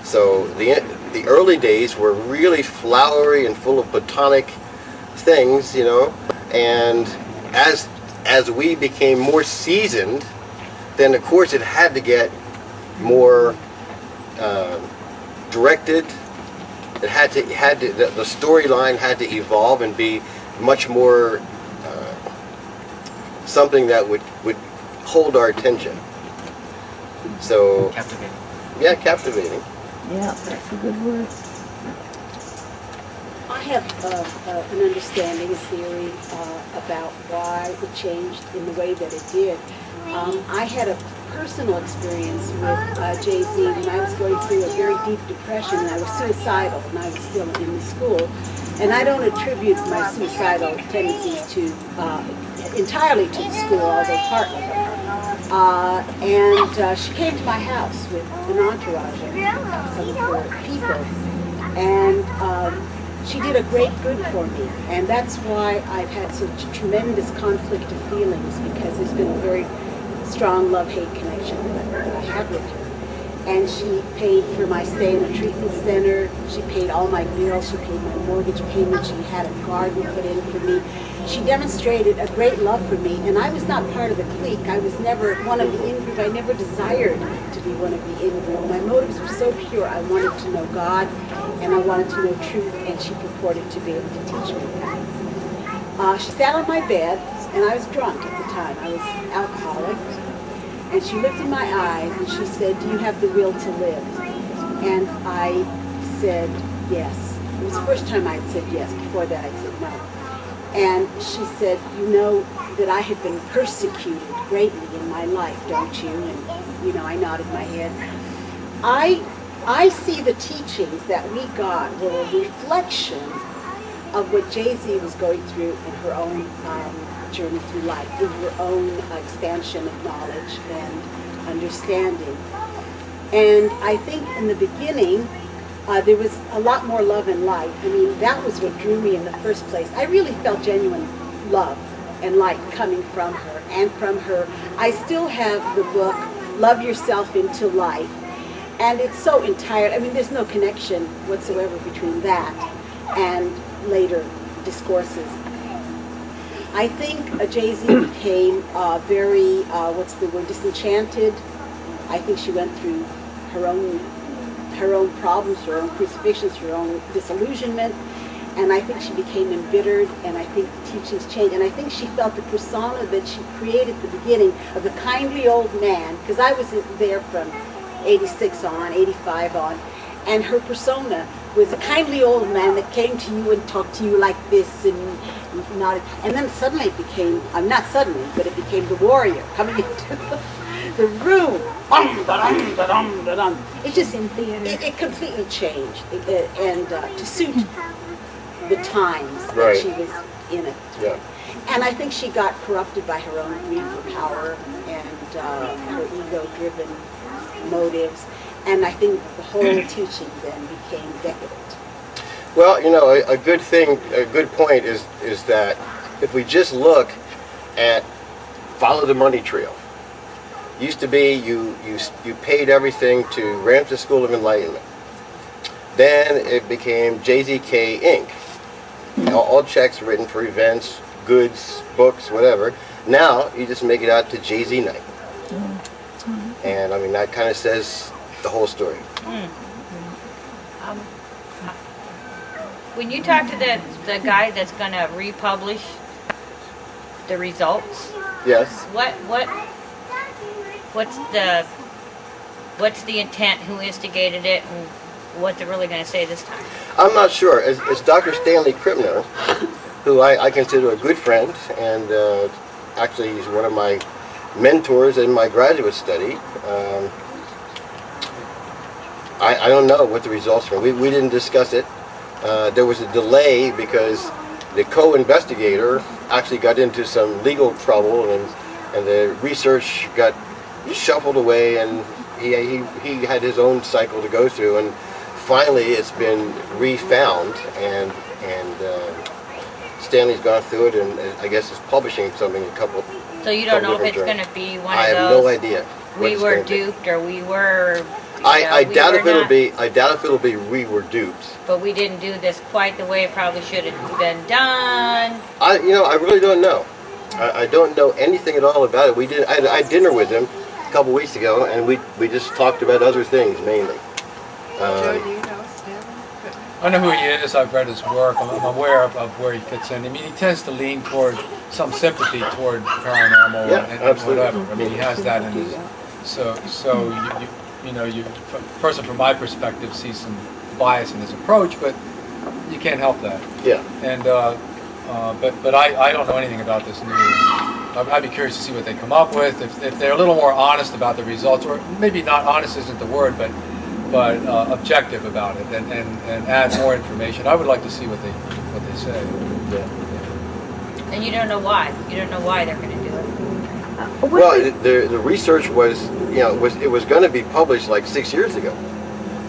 So the early days were really flowery and full of platonic things, you know, and as we became more seasoned, then of course it had to get more directed. It had to the storyline had to evolve and be much more something that would hold our attention. So captivating. Yeah, captivating. Yeah, that's a good word. I have an understanding, a theory about why it changed in the way that it did. I had a personal experience with Jay-Z when I was going through a very deep depression, and I was suicidal, and I was still in the school. And I don't attribute my suicidal tendencies to entirely to the school, although partly. And she came to my house with an entourage of some of her people, and she did a great good for me, and that's why I've had such tremendous conflict of feelings, because there's been a very strong love-hate connection that I have with her. And she paid for my stay in a treatment center. She paid all my bills. She paid my mortgage payment. She had a garden put in for me. She demonstrated a great love for me, and I was not part of the clique. I was never one of the in-group. I never desired to be one of the in-group. My motives were so pure. I wanted to know God, and I wanted to know truth, and she purported to be able to teach me that. She sat on my bed, and I was drunk at the time. I was alcoholic. And she looked in my eyes and she said, "Do you have the will to live?" And I said, yes. It was the first time I had said yes. Before that I said no. And she said, "You know that I had been persecuted greatly in my life, don't you?" And, I nodded my head. I see the teachings that we got were a reflection of what Jay-Z was going through in her own journey through life, in her own expansion of knowledge and understanding. And I think in the beginning, there was a lot more love and light. I mean, that was what drew me in the first place. I really felt genuine love and light coming from her. And from her, I still have the book, Love Yourself into Life. And it's so entire, I mean, there's no connection whatsoever between that and later discourses. I think Jay-Z became very, disenchanted. I think she went through her own problems, her own crucifixions, her own disillusionment, and I think she became embittered, and I think the teachings changed, and I think she felt the persona that she created at the beginning of the kindly old man, because I was there from 86 on, 85 on, and her persona was a kindly old man that came to you and talked to you like this and nodded. And then suddenly it became, not suddenly, but it became the warrior coming into the room. It just, it completely changed, and to suit the times that she was in it. Yeah. And I think she got corrupted by her own greed for power and her ego-driven motives. And I think the whole teaching then became decadent. Well, a good point is that if we just look at follow the money trail. Used to be you paid everything to Ramtha School of Enlightenment. Then it became JZK Inc. All checks written for events, goods, books, whatever. Now you just make it out to Jay-Z Night. And I mean, that kind of says the whole story. When you talk to the guy that's going to republish the results, yes. What's the intent? Who instigated it? And what they're really going to say this time? I'm not sure. It's Dr. Stanley Krippner, who I consider a good friend, and actually he's one of my mentors in my graduate study. I don't know what the results were. We didn't discuss it. There was a delay because the co-investigator actually got into some legal trouble, and the research got shuffled away, and he had his own cycle to go through, and finally it's been refound, and Stanley's gone through it, and I guess is publishing something a couple. So you don't know if it's going to be one of those. I have no idea. We were duped, or we were. I doubt if it'll be. I doubt if it'll be. We were duped. But we didn't do this quite the way it probably should have been done. I really don't know. I don't know anything at all about it. I had dinner with him a couple weeks ago, and we just talked about other things mainly. Joe, do you know Stanley? I know who he is. I've read his work. I'm aware of where he fits in. I mean, he tends to lean toward some sympathy toward paranormal and whatever. I mean, he has that in his. So you person from my perspective sees some bias in his approach, but you can't help that. Yeah. And but I don't know anything about this news. I'd be curious to see what they come up with. If they're a little more honest about the results, or maybe not honest isn't the word, but objective about it, and add more information. I would like to see what they say. Yeah. And you don't know why. You don't know why they're going to do it. Well, the research was it was going to be published like 6 years ago,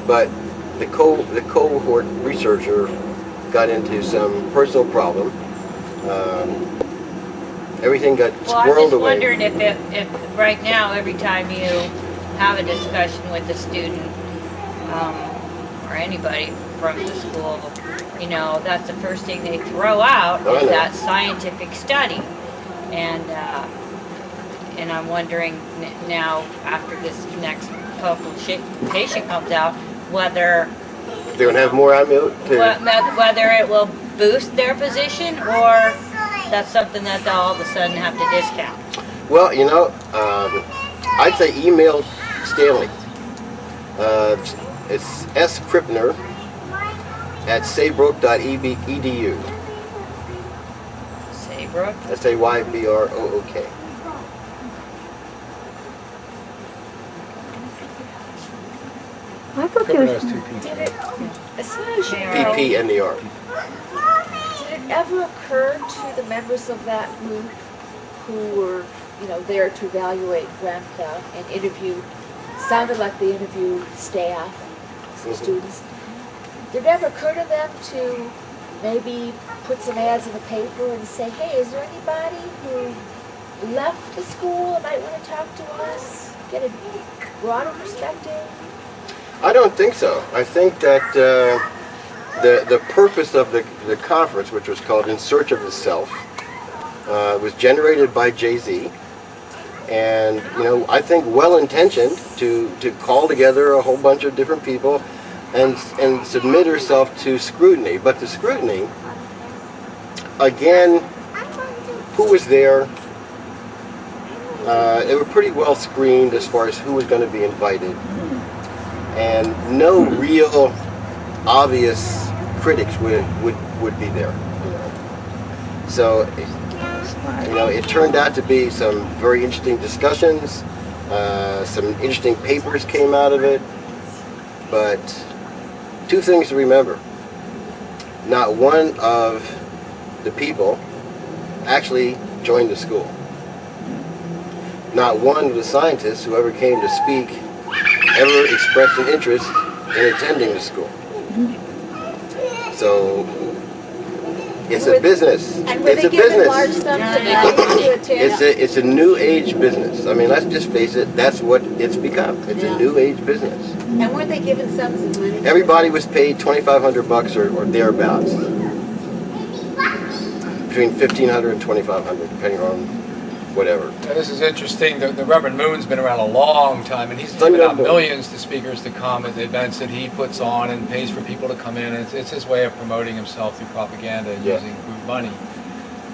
but the cohort researcher got into some personal problem. Everything got Well, I'm squirreled just away. wondering if right now, every time you have a discussion with a student, or anybody from the school, you know, that's the first thing they throw out Oh, I is know. that scientific study. And I'm wondering now, after this next publication comes out, whether They're gonna have more ammo to. whether it will boost their position or that's something that they'll all of a sudden have to discount. Well, you know, I'd say email Stanley. It's scripner@saybrook.edu. Saybrook? SAYBROOK. I thought there was... Did it, as far as you know, PPNER. did it ever occur to the members of that group who were, you know, there to evaluate Ramtha and interview, sounded like they interviewed staff, some students. Did it ever occur to them to maybe put some ads in the paper and say, hey, is there anybody who left the school and might want to talk to us, get a broader perspective? I don't think so. I think that the purpose of the conference, which was called In Search of the Self, was generated by Jay-Z, and you know, I think well-intentioned to call together a whole bunch of different people and submit herself to scrutiny. But the scrutiny, again, who was there? They were pretty well screened as far as who was going to be invited. And no real obvious critics would be there. So, you know, it turned out to be some very interesting discussions. Some interesting papers came out of it. But two things to remember. Not one of the people actually joined the school. Not one of the scientists who ever came to speak ever expressed an interest in attending the school. So it's a business. And were It's they a given business. large sums of money to attend? It's a new age business. I mean, let's just face it. That's what it's become. It's a new age business. And weren't they given sums of money? Everybody was paid $2,500 or thereabouts. Between $1,500 and $2,500, depending on whatever. Now, this is interesting. The Reverend Moon's been around a long time, and he's given out millions to speakers to come at the events that he puts on and pays for people to come in. And it's his way of promoting himself through propaganda and using group money.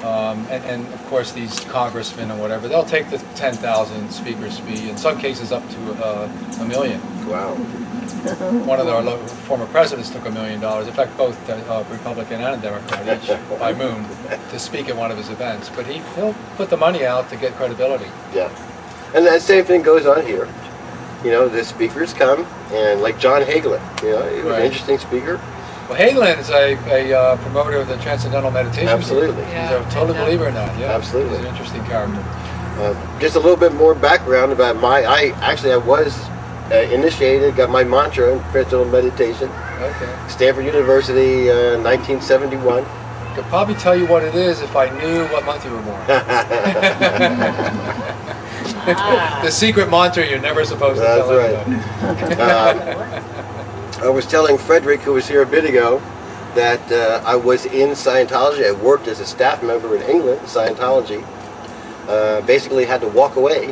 And of course, these congressmen and whatever, they'll take the 10,000 speakers fee, in some cases up to $1 million. Wow. One of our former presidents took $1 million. In fact, both Republican and Democrat, each by Moon, to speak at one of his events. But he'll put the money out to get credibility. Yeah. And that same thing goes on here. You know, the speakers come, and like John Hagelin, you know, he was an interesting speaker. Well, Hagelin is a promoter of the Transcendental Meditation. Absolutely. He's a total believer in that. Yeah. Absolutely. He's an interesting character. Just a little bit more background about I was initiated, got my mantra in Transcendental Meditation. Okay. Stanford University, 1971. I could probably tell you what it is if I knew what month you were born. The secret mantra you're never supposed to tell anybody. I was telling Frederick, who was here a bit ago, that I was in Scientology. I worked as a staff member in England, Scientology. Basically had to walk away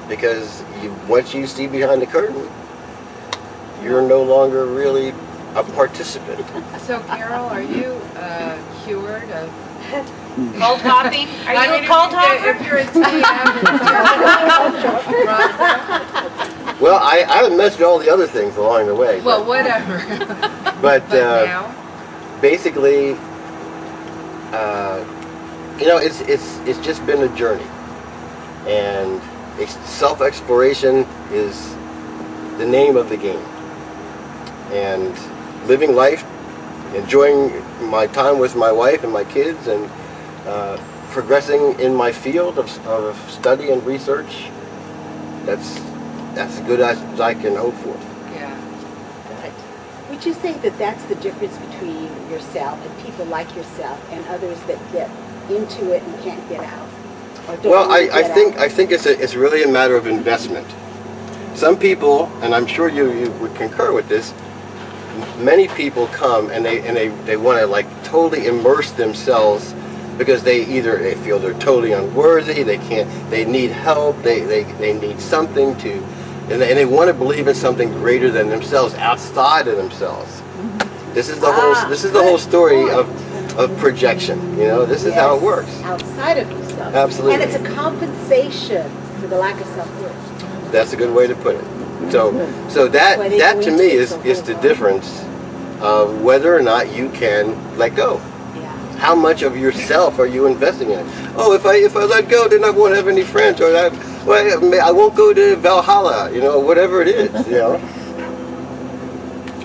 because once you see behind the curtain, you're no longer really a participant. So, Carol, are you cured of cold hopping? Are you a cold hopper? If you're a TM, Well, I haven't mentioned all the other things along the way. well, whatever. But now? basically, you know, it's just been a journey, and self-exploration is the name of the game. And living life, enjoying my time with my wife and my kids, and progressing in my field of study and research. That's as good as I can hope for. Yeah. Would you say that that's the difference between yourself and people like yourself and others that get into it and can't get out? Or don't Well, want to I get think out? it's really a matter of investment. Some people, and I'm sure you would concur with this, many people come and they want to like totally immerse themselves because they feel they're totally unworthy, they need help, they need something to, and they want to believe in something greater than themselves, outside of themselves. This is the whole story of projection. You know, this is how it works. Outside of yourself. Absolutely. And it's a compensation for the lack of self-worth. That's a good way to put it. So that to me is the difference of whether or not you can let go. How much of yourself are you investing in? Oh, if I let go, then I won't have any friends, or I won't go to Valhalla. You know, whatever it is. You know.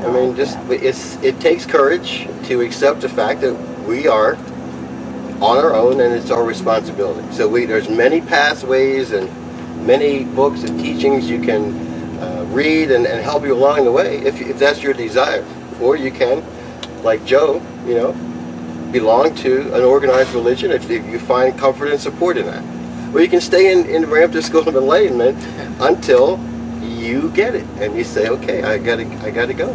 I mean, it takes courage to accept the fact that we are on our own and it's our responsibility. So there's many pathways and many books and teachings you can read and help you along the way if that's your desire. Or you can, like Joe, you know, belong to an organized religion if you find comfort and support in that. Or you can stay in Ramtha School of Enlightenment until you get it and you say, okay, I gotta go.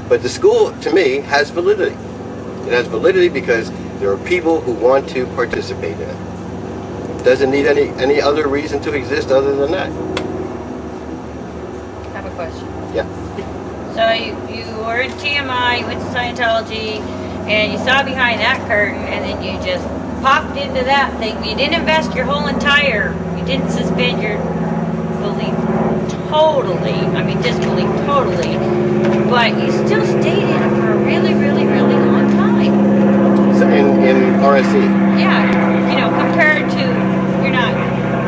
But the school, to me, has validity. It has validity because there are people who want to participate in it. It doesn't need any other reason to exist other than that. I have a question. Yeah. So you were in TMI, you went to Scientology, and you saw behind that curtain, and then you just popped into that thing. You didn't invest your whole entire, you didn't suspend your belief totally, I mean disbelief totally, but you still stayed in it for a really, really, really long time. So in R.S.E. Yeah, you know, compared to, you're not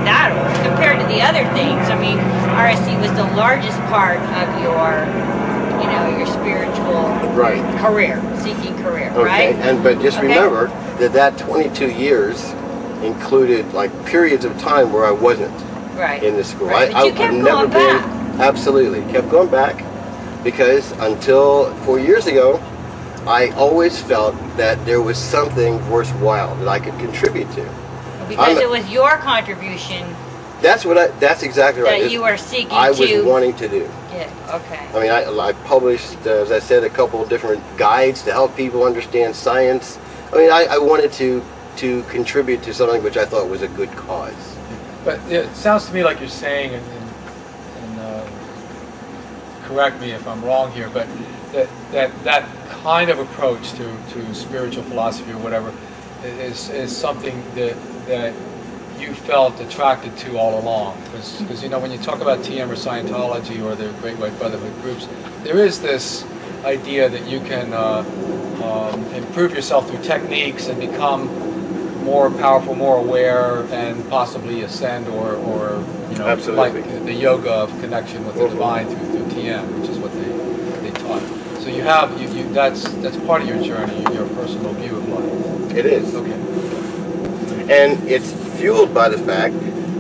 that old, compared to the other things. I mean, R.S.E. was the largest part of your, you know, your spiritual career, seeking career, right? But just remember that 22 years included like periods of time where I wasn't in the school. Right. But you kept never going back. Absolutely kept going back because until 4 years ago, I always felt that there was something worthwhile that I could contribute to. Because it was your contribution. That's exactly right. That you were seeking I was wanting to do. Yeah. Okay. I mean, I published, as I said, a couple of different guides to help people understand science. I mean, I wanted to contribute to something which I thought was a good cause. But it sounds to me like you're saying, and correct me if I'm wrong here, but that kind of approach to spiritual philosophy or whatever is something that you felt attracted to all along. Because you know, when you talk about TM or Scientology or the Great White Brotherhood groups, there is this idea that you can improve yourself through techniques and become more powerful, more aware, and possibly ascend or you know, like the yoga of connection with the divine through TM, which is what they taught. So you have that's part of your journey, your personal view of life. It is. Okay. And it's fueled by the fact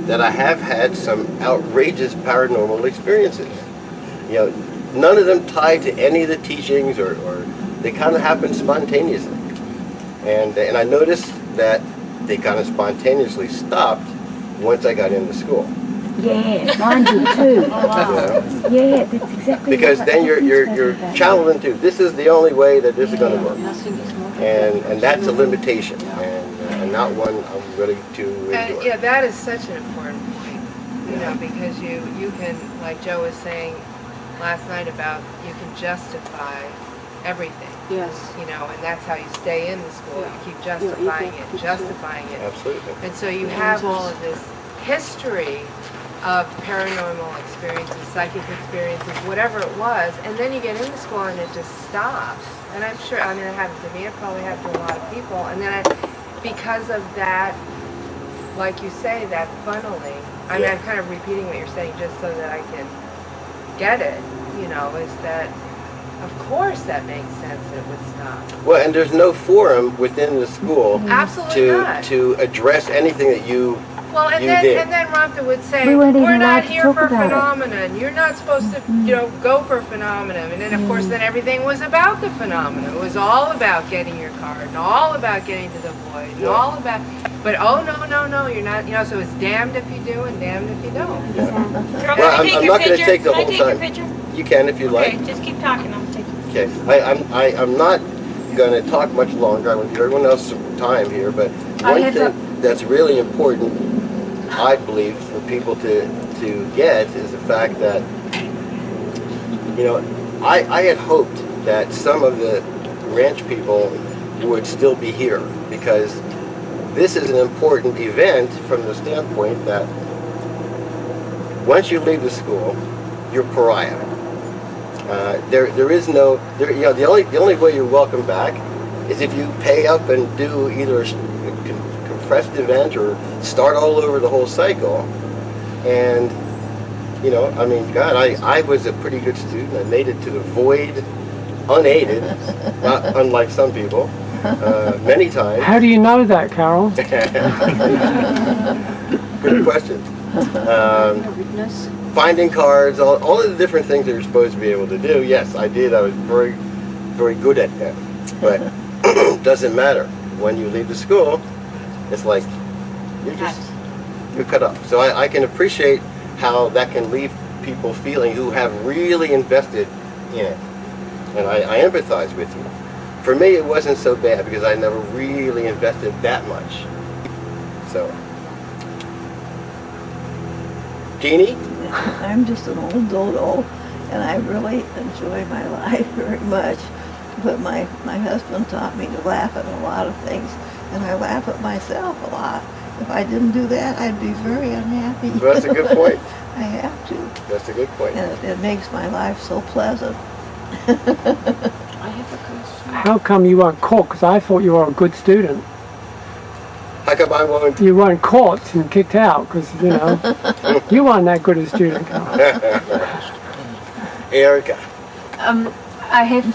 that I have had some outrageous paranormal experiences. You know, none of them tied to any of the teachings, or they kind of happened spontaneously. And I noticed that they kind of spontaneously stopped once I got into school. Yeah, mine did too. Yeah, that's exactly because right. then you're channeled into this is the only way that this is going to work, and that's a limitation, and not one I'm ready to endure. Yeah, that is such an important point, you know, because you can, like Joe was saying last night about, you can justify everything. Yes. You know, and that's how you stay in the school. You keep justifying it, justifying it. Absolutely. And so you have all of this history of paranormal experiences, psychic experiences, whatever it was, and then you get into school and it just stops. And I'm sure, I mean, it happened to me, it probably happened to a lot of people, and then because of that, like you say, that funneling, I mean, I'm kind of repeating what you're saying just so that I can get it, you know, is that, of course that makes sense that it would stop. Well, and there's no forum within the school Absolutely not. to address anything that you Well, and You then did. and then Ramtha would say, We weren't even "We're allowed not to here talk for about it." phenomenon. You're not supposed to, go for phenomenon." And then of course, then everything was about the phenomenon. It was all about getting your card, and all about getting to the void, and all about. But oh no, you're not. So it's damned if you do and damned if you don't. Well, I'm not going to take the whole time. You can if you like. Okay, just keep talking. I'm taking. Okay, I'm not going to talk much longer. I want to give everyone else some time here, but one thing that's really important, I believe, for people to get is the fact that, I had hoped that some of the ranch people would still be here, because this is an important event from the standpoint that once you leave the school, you're pariah. There is no, the only way you're welcome back is if you pay up and do either a compressed event or start all over the whole cycle. And, God, I was a pretty good student. I made it to the void unaided, not unlike some people, many times. How do you know that, Carroll? Good question. Finding cards, all of the different things that you're supposed to be able to do. Yes, I did. I was very, very good at them. But it doesn't matter. When you leave the school, it's like you're cut up. So I can appreciate how that can leave people feeling who have really invested in it. And I empathize with you. For me, it wasn't so bad because I never really invested that much. So, Jeannie? I'm just an old dodo, and I really enjoy my life very much. But my husband taught me to laugh at a lot of things, and I laugh at myself a lot. If I didn't do that, I'd be very unhappy. Well, that's a good point. I have to. That's a good point. And it makes my life so pleasant. I have a question. How come you weren't caught? Because I thought you were a good student. How come I won't? You weren't caught and kicked out because, you weren't that good a student, Carroll. Erica. I have,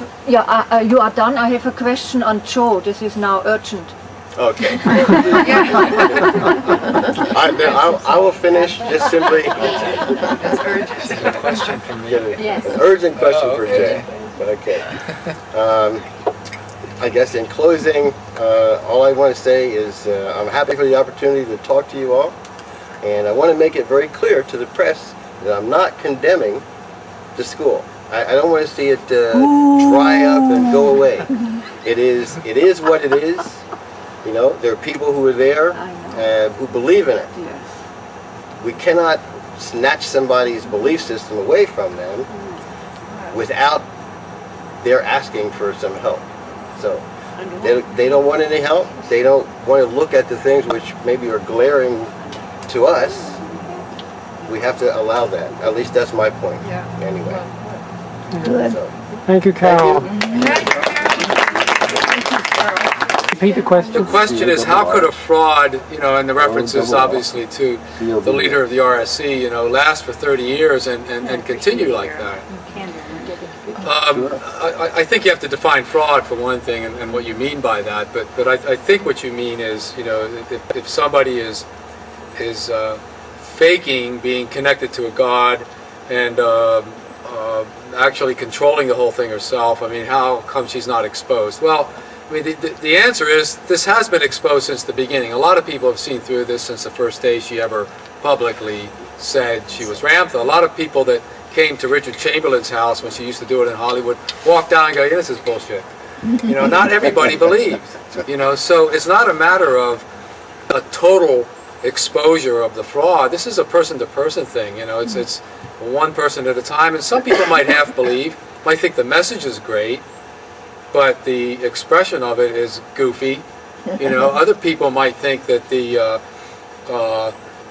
you are done. I have a question on Joe. This is now urgent. Okay. I will finish just simply. That's urgent. A question from me. Yes. An urgent question for Jay. Okay. I guess in closing, all I want to say is I'm happy for the opportunity to talk to you all, and I want to make it very clear to the press that I'm not condemning the school. I don't want to see it dry up and go away. It is what it is. There are people who are there who believe in it. Yes. We cannot snatch somebody's belief system away from them without their asking for some help. So they don't want any help. They don't want to look at the things which maybe are glaring to us. We have to allow that. At least that's my point. Anyway. Good. So, Thank you, Carroll. thank you. Repeat the question. The question is, how could a fraud, and the reference is obviously to the leader of the R.S.E., last for 30 years and continue like that? I think you have to define fraud for one thing, and what you mean by that. But I think what you mean is, if somebody is faking being connected to a god and actually controlling the whole thing herself, how come she's not exposed? Well, the answer is this has been exposed since the beginning. A lot of people have seen through this since the first day she ever publicly said she was Ramtha. A lot of people that came to Richard Chamberlain's house when she used to do it in Hollywood walked down and go, this is bullshit. Not everybody believes. So it's not a matter of a total exposure of the fraud. This is a person-to-person thing. It's one person at a time, and some people might half believe, might think the message is great, but the expression of it is goofy. Other people might think that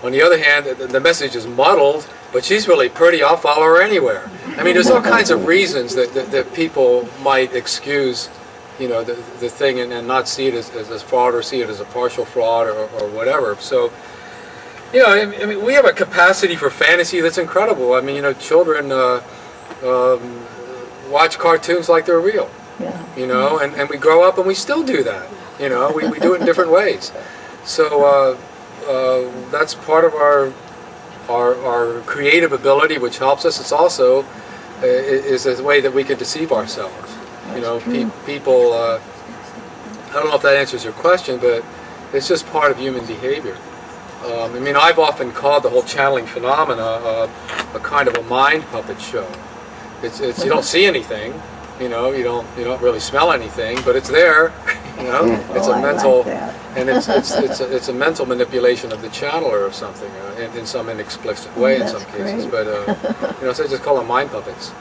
on the other hand, the message is muddled, but she's really pretty, I'll follow her anywhere. There's all kinds of reasons that people might excuse, the thing and not see it as fraud, or see it as a partial fraud or whatever. So, we have a capacity for fantasy that's incredible. Children watch cartoons like they're real. And we grow up and we still do that. We do it in different ways. So that's part of our creative ability, which helps us. It's also is a way that we can deceive ourselves. You know, people. I don't know if that answers your question, but it's just part of human behavior. I mean, I've often called the whole channeling phenomena a kind of a mind puppet show. It's you don't see anything, you know, you don't really smell anything, but it's there. You know, it's a mental, and it's a mental manipulation of the channeler or something in some inexplicit way in some cases. But you know, so I just call them mind puppets.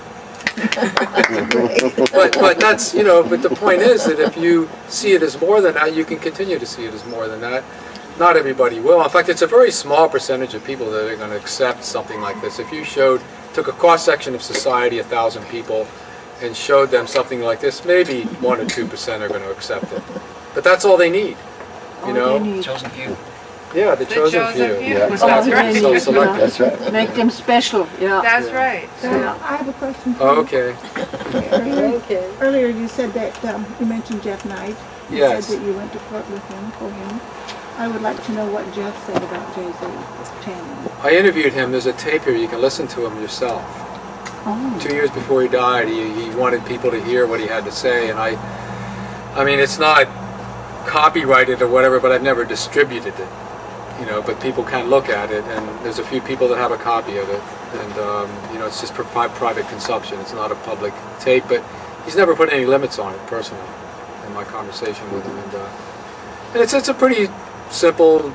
but that's, you know, but the point is that if you see it as more than that, you can continue to see it as more than that. Not everybody will. In fact, it's a very small percentage of people that are going to accept something like this. If you took a cross-section of society, 1,000 people, and showed them something like this, maybe 1 or 2% are going to accept it. But that's all they need, you know? Chosen few. Yeah, the chosen few. Yeah, Exactly. right. Self-selected. That's right. Make them special. Yeah. That's right. So I have a question for Oh, you. okay. Earlier you said that you mentioned Jeff Knight. You Yes. said that you went to court with him for him. I would like to know what Jeff said about Jay-Z channeling. I interviewed him. There's a tape here. You can listen to him yourself. Oh. 2 years before he died, he wanted people to hear what he had to say, and I mean, it's not copyrighted or whatever, but I've never distributed it, you know, but people can look at it, and there's a few people that have a copy of it, and you know, it's just for private consumption. It's not a public tape, but he's never put any limits on it personally in my conversation with him, and it's a pretty simple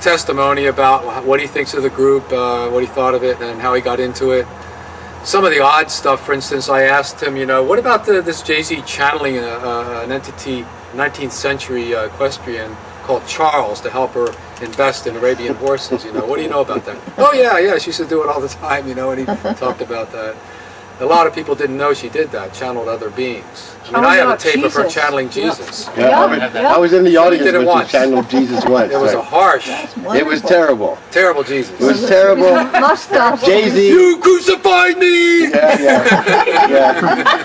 testimony about what he thinks of the group, what he thought of it, and how he got into it. Some of the odd stuff, for instance, I asked him, you know, what about this Jay-Z channeling an entity, 19th century equestrian called Charles to help her invest in Arabian horses, you know, what do you know about that? Oh yeah, she used to do it all the time, you know, and he talked about that. A lot of people didn't know she did that, channeled other beings. I mean, I have a tape of her channeling Jesus. I was in the audience Did it when once. she channeled Jesus once. It was a harsh, It was terrible. terrible Jesus. It was terrible. Jay-Z. You crucified me! Yeah.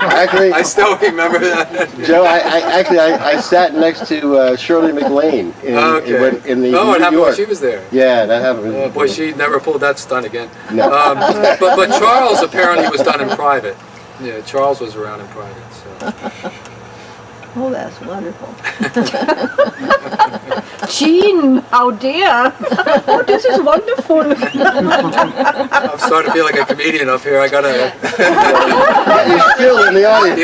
Actually, I still remember that. Joe, I sat next to Shirley MacLaine in the Oh, it New happened York. when she was there. Yeah, that happened. Boy, she never pulled that stunt again. No. But Charles apparently was done in private. Yeah, Charles was around in private. So. Oh, that's wonderful. Jean, how dear. Oh, this is wonderful. I'm starting to feel like a comedian up here. I gotta. You're still in the audience.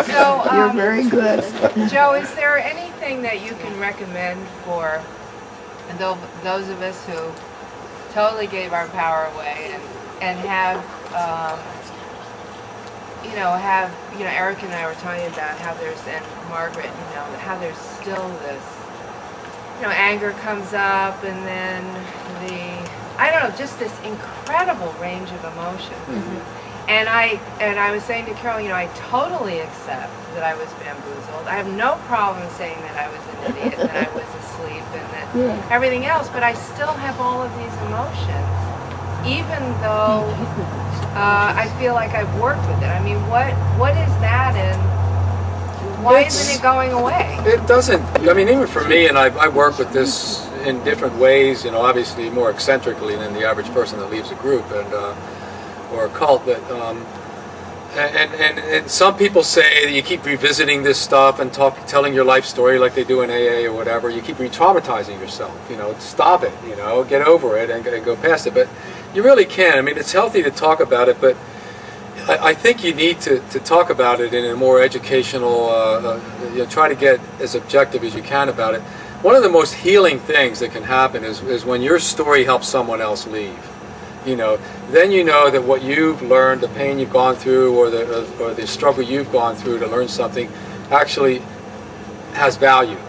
So, You're very good. Joe, is there anything that you can recommend for those of us who totally gave our power away and have, Eric and I were talking about how and Margaret, how there's still this, anger comes up, and then just this incredible range of emotion. Mm-hmm. And I was saying to Carol, I totally accept that I was bamboozled. I have no problem saying that I was an idiot, that I was asleep, and that everything else, but I still have all of these emotions, even though I feel like I've worked with it. I mean, what is that, and why isn't it going away? It doesn't. I mean, even for me, and I work with this in different ways, obviously more eccentrically than the average person that leaves a group or a cult, but and some people say that you keep revisiting this stuff and telling your life story like they do in AA or whatever. You keep re-traumatizing yourself. Stop it. Get over it and go past it. But you really can. I mean, it's healthy to talk about it, but I think you need to talk about it in a more educational. Try to get as objective as you can about it. One of the most healing things that can happen is when your story helps someone else leave. Then you know that what you've learned, the pain you've gone through, or the struggle you've gone through to learn something, actually has value.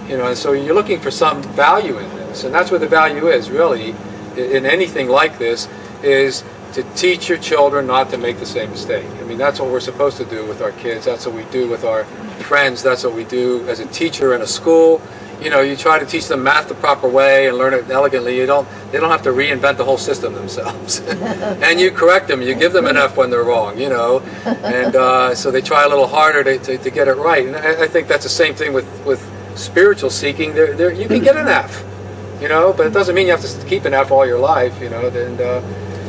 And so you're looking for some value in this, and that's what the value is, really, in anything like this, is to teach your children not to make the same mistake. I mean, that's what we're supposed to do with our kids. That's what we do with our friends. That's what we do as a teacher in a school. You try to teach them math the proper way and learn it elegantly. They don't have to reinvent the whole system themselves. And you correct them. You give them an F when they're wrong, And so they try a little harder to get it right. And I think that's the same thing with spiritual seeking, you can get an F, you know, but it doesn't mean you have to keep an F all your life, you know,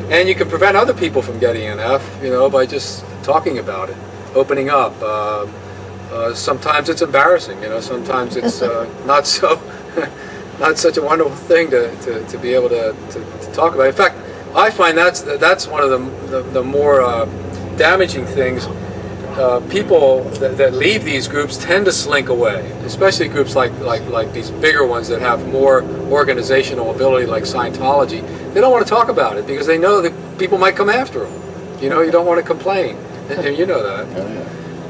and you can prevent other people from getting an F, you know, by just talking about it, opening up. Sometimes it's embarrassing, you know, sometimes it's not such a wonderful thing to be able to talk about. In fact, I find that's one of the more damaging things. People that leave these groups tend to slink away, especially groups like these bigger ones that have more organizational ability, like Scientology. They don't want to talk about it because they know that people might come after them. You know, you don't want to complain, and you know that.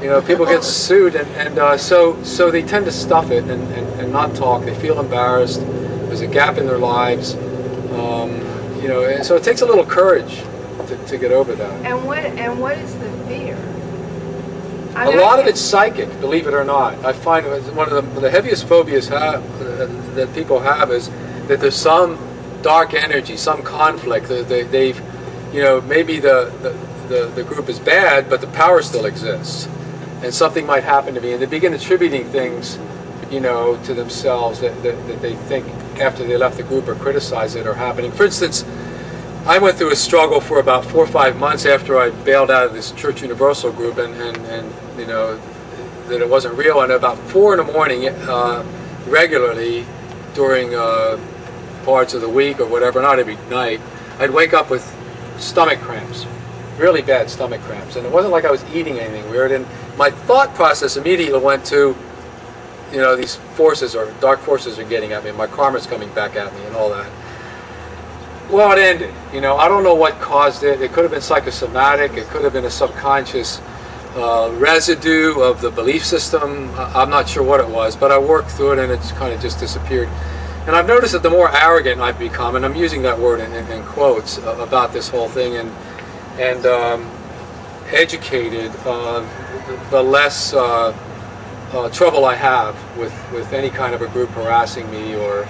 You know, people get sued, and so they tend to stuff it and not talk. They feel embarrassed. There's a gap in their lives. You know, and so it takes a little courage to get over that. And what is the fear? A lot of it's psychic, believe it or not. I find one of the heaviest phobias that people have is that there's some dark energy, some conflict. They've, you know, maybe the group is bad, but the power still exists, and something might happen to me, and they begin attributing things, you know, to themselves that they think after they left the group or criticize it are happening. For instance, I went through a struggle for about 4 or 5 months after I bailed out of this Church Universal group, and you know, that it wasn't real. And about 4 in the morning, regularly during parts of the week or whatever, not every night, I'd wake up with stomach cramps, really bad stomach cramps. And it wasn't like I was eating anything weird. And my thought process immediately went to, you know, these forces or dark forces are getting at me, my karma's coming back at me and all that. Well, it ended. You know, I don't know what caused it. It could have been psychosomatic. It could have been a subconscious residue of the belief system. I'm not sure what it was, but I worked through it and it's kind of just disappeared. And I've noticed that the more arrogant I've become, and I'm using that word in quotes about this whole thing, and educated, the less trouble I have with any kind of a group harassing me or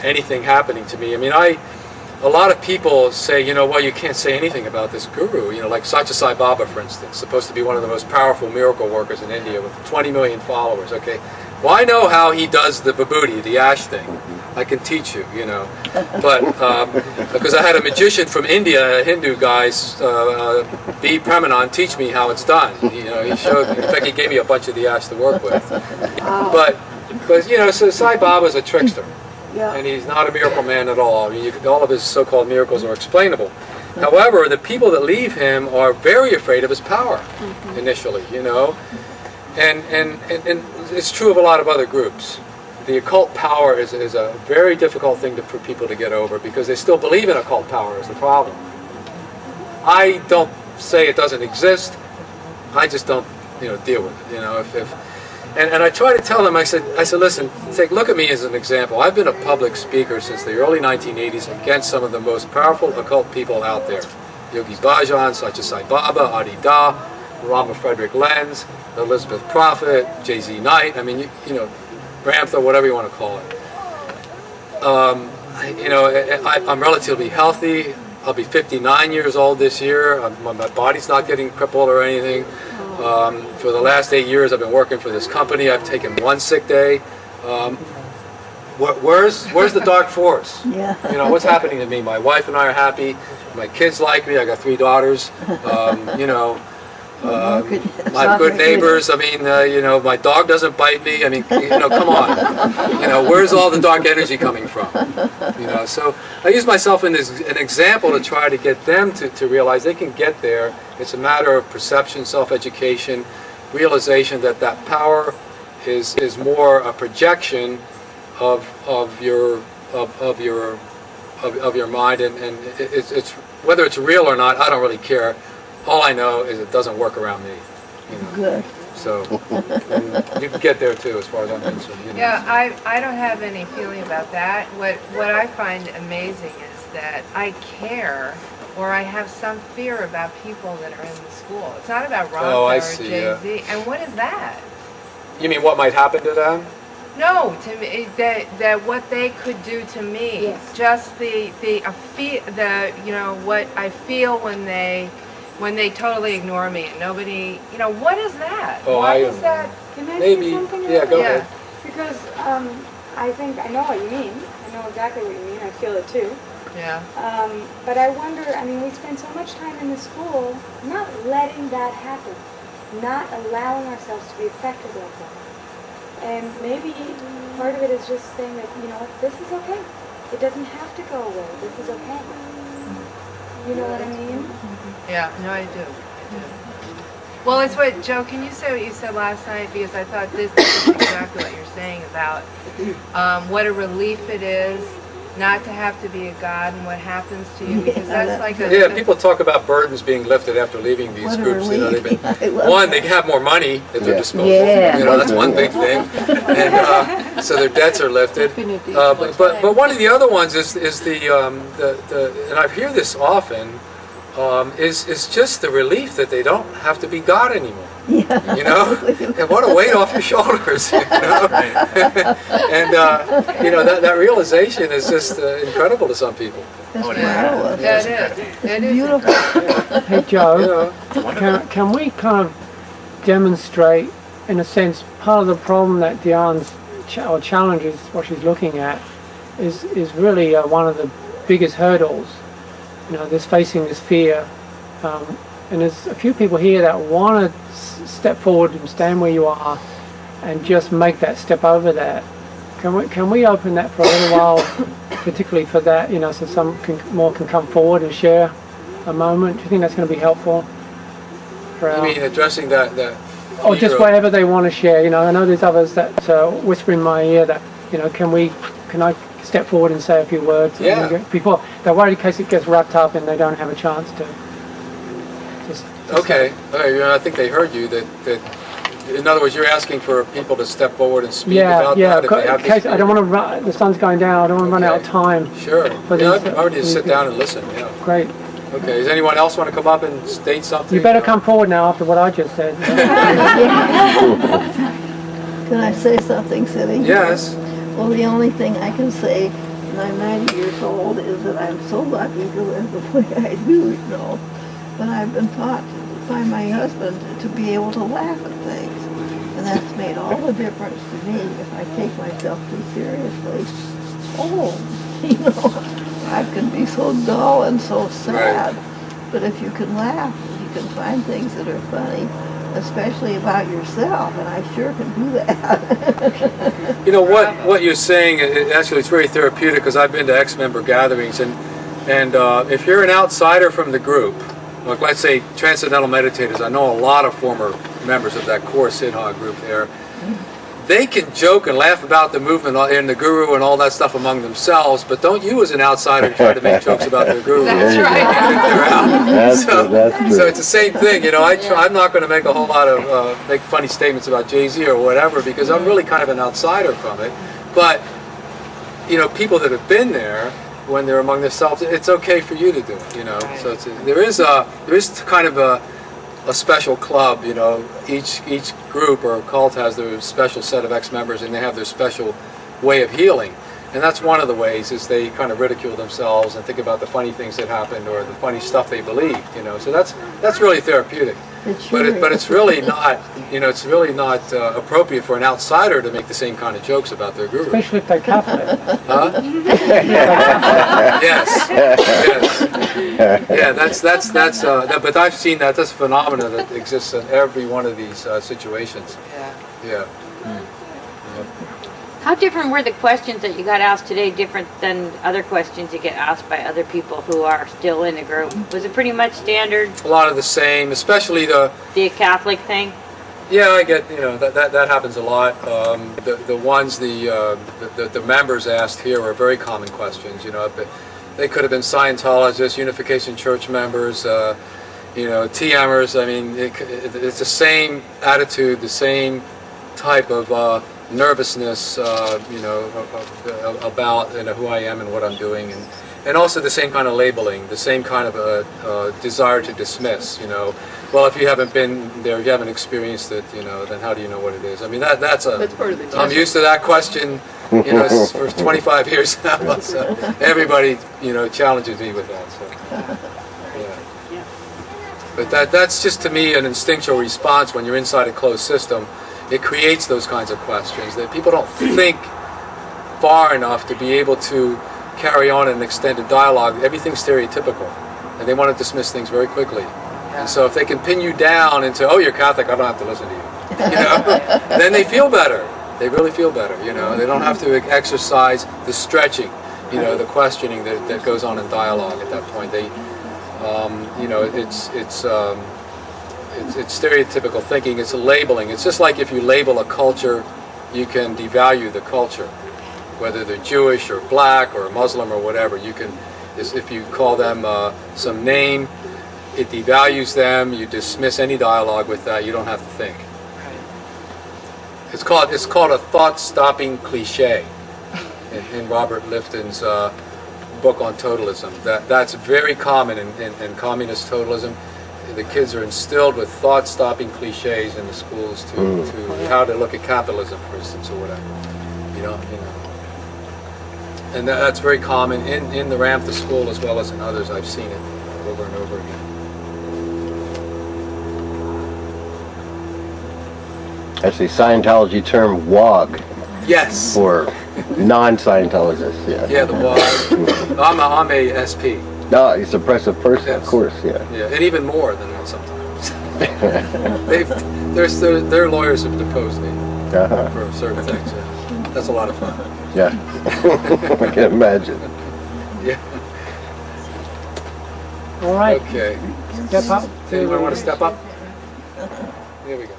anything happening to me. I mean, a lot of people say, you know, well, you can't say anything about this guru, you know, like Satya Sai Baba, for instance, supposed to be one of the most powerful miracle workers in India with 20 million followers, okay? Well, I know how he does the vibhuti, the ash thing. I can teach you, you know. But, because I had a magician from India, a Hindu guy, B. Premanan, teach me how it's done. You know, he showed me. In fact, he gave me a bunch of the ash to work with. But you know, so Sai Baba's a trickster. Yeah. And he's not a miracle man at all. I mean, all of his so-called miracles are explainable. However, the people that leave him are very afraid of his power initially, you know. And it's true of a lot of other groups. The occult power is a very difficult thing for people to get over because they still believe in occult power is the problem. I don't say it doesn't exist. I just don't, you know, deal with it. You know, and I try to tell them. I said, listen, look at me as an example. I've been a public speaker since the early 1980s against some of the most powerful occult people out there: Yogi Bhajan, Satya Sai Baba, Adi Da, Rama Frederick Lenz, Elizabeth Prophet, J.Z. Knight. I mean, you know, Ramtha, whatever you want to call it. You know, I'm relatively healthy. I'll be 59 years old this year. My body's not getting crippled or anything. For the last 8 years, I've been working for this company. I've taken 1 sick day. Where's the dark force? Yeah. You know, what's happening to me? My wife and I are happy. My kids like me. I got 3 daughters. You know. My good neighbors. I mean, you know, my dog doesn't bite me. I mean, you know, come on. You know, where's all the dark energy coming from? You know, so I use myself as an example to try to get them to realize they can get there. It's a matter of perception, self-education, realization that power is more a projection of your mind, and it's whether it's real or not, I don't really care. All I know is it doesn't work around me. You know? Good. So you can get there too, as far as I'm concerned. You know. Yeah, I don't have any feeling about that. What I find amazing is that I care, or I have some fear about people that are in the school. It's not about Ramtha or Jay-Z. Yeah. And what is that? You mean what might happen to them? No, to me, that what they could do to me. Yes. Just the you know, what I feel when they when they totally ignore me and nobody, you know, what is that? Oh, Why is that? Can I maybe. say something? Yeah, go ahead. Because I think I know what you mean. I know exactly what you mean. I feel it too. Yeah. But I wonder, I mean, we spend so much time in the school not letting that happen, not allowing ourselves to be affected like that. And maybe part of it is just saying that, you know what, this is okay. It doesn't have to go away. This is okay. You know what I mean? Yeah, no, I do. Well, it's what, Joe, can you say what you said last night? Because I thought this is exactly what you're saying about what a relief it is not to have to be a god and what happens to you, because that's like a... Yeah, people talk about burdens being lifted after leaving these groups. You know, they have more money at their disposal. Yeah. You know, that's one big thing. And so their debts are lifted. But one of the other ones is the and I hear this often, is just the relief that they don't have to be God anymore. Yeah. You know, and what a weight off your shoulders. You know, and you know that realization is just incredible to some people. Yeah, it is. It is beautiful. Hey Joe, can we kind of demonstrate, in a sense, part of the problem that Diane's challenge is what she's looking at is really one of the biggest hurdles. You know, there's facing this fear, and there's a few people here that want to step forward and stand where you are, and just make that step over that. Can we open that for a little while, particularly for that? You know, so some more can come forward and share a moment. Do you think that's going to be helpful? You mean addressing that? Or just whatever they want to share. You know, I know there's others that whisper in my ear that, you know, can I step forward and say a few words? Yeah. Before they're worried in case it gets wrapped up and they don't have a chance to. Okay. I think they heard you. That in other words, you're asking for people to step forward and speak about that. If they have in case I don't want to run. The sun's going down. I don't want to run out of time. Sure. I'm ready to sit down and listen. Yeah. Great. Okay. Does anyone else want to come up and state something? You better come forward now after what I just said. Can I say something, sitting? Yes. Well, the only thing I can say, and I'm 90 years old, is that I'm so lucky to live the way I do, you know. But I've been taught by my husband to be able to laugh at things. And that's made all the difference to me if I take myself too seriously. You know, I can be so dull and so sad. Right. But if you can laugh, you can find things that are funny, especially about yourself, and I sure can do that. You know, what you're saying, actually it's very therapeutic, because I've been to ex-member gatherings, and if you're an outsider from the group, like let's say Transcendental Meditators, I know a lot of former members of that core Szimhart group there, they can joke and laugh about the movement and the guru and all that stuff among themselves, but don't you as an outsider try to make jokes about the guru. That's right. So it's the same thing, you know. I'm not going to make a whole lot of make funny statements about Jay-Z or whatever, because I'm really kind of an outsider from it. But you know, people that have been there, when they're among themselves, it's okay for you to do it, you know. So there is kind of a special club, you know. Each group or cult has their special set of ex-members, and they have their special way of healing. And that's one of the ways, is they kind of ridicule themselves and think about the funny things that happened or the funny stuff they believed, you know. So that's really therapeutic. But it's really not, you know, it's really not appropriate for an outsider to make the same kind of jokes about their guru. Especially if they're Catholic. Huh? Yes. Yeah, but I've seen that. That's a phenomenon that exists in every one of these situations. Yeah. How different were the questions that you got asked today, different than other questions you get asked by other people who are still in the group? Was it pretty much standard? A lot of the same, especially the Catholic thing? Yeah, I get, you know, that happens a lot. The ones the members asked here were very common questions, you know. They could have been Scientologists, Unification Church members, you know, TMers. I mean, it's the same attitude, the same type of nervousness, you know, about who I am and what I'm doing, and also the same kind of labeling, the same kind of desire to dismiss, you know. Well, if you haven't been there, if you haven't experienced it, you know, then how do you know what it is? I mean, that's part of the test. I'm used to that question, you know, for 25 years now. So everybody, you know, challenges me with that. So, yeah. But that's just, to me, an instinctual response when you're inside a closed system. It creates those kinds of questions that people don't think far enough to be able to carry on an extended dialogue. Everything's stereotypical, and they want to dismiss things very quickly. And so if they can pin you down into, oh, you're Catholic, I don't have to listen to you, then they feel better. They really feel better, They don't have to exercise the stretching, the questioning that goes on in dialogue at that point. They, it's stereotypical thinking. It's a labeling. It's just like if you label a culture, you can devalue the culture, whether they're Jewish or black or Muslim or whatever. You can, if you call them some name, it devalues them. You dismiss any dialogue with that. You don't have to think. It's called a thought-stopping cliche in Robert Lifton's book on totalism. That's very common in communist totalism. The kids are instilled with thought-stopping cliches in the schools to how to look at capitalism, for instance, or whatever. And that's very common in the Ramtha school as well as in others. I've seen it over and over again. That's the Scientology term WOG. Yes. For non-Scientologists, yeah. Yeah, the WOG. I'm a SP. No, he's a suppressive person, yes. Of course, yeah. Yeah, and even more than that sometimes. Their lawyers have deposed me for certain things. Yeah. That's a lot of fun. Yeah, I can imagine. Yeah. All right. Okay. Step up. Does anyone want to step up? Here we go.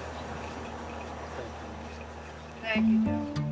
Thank you, Joe.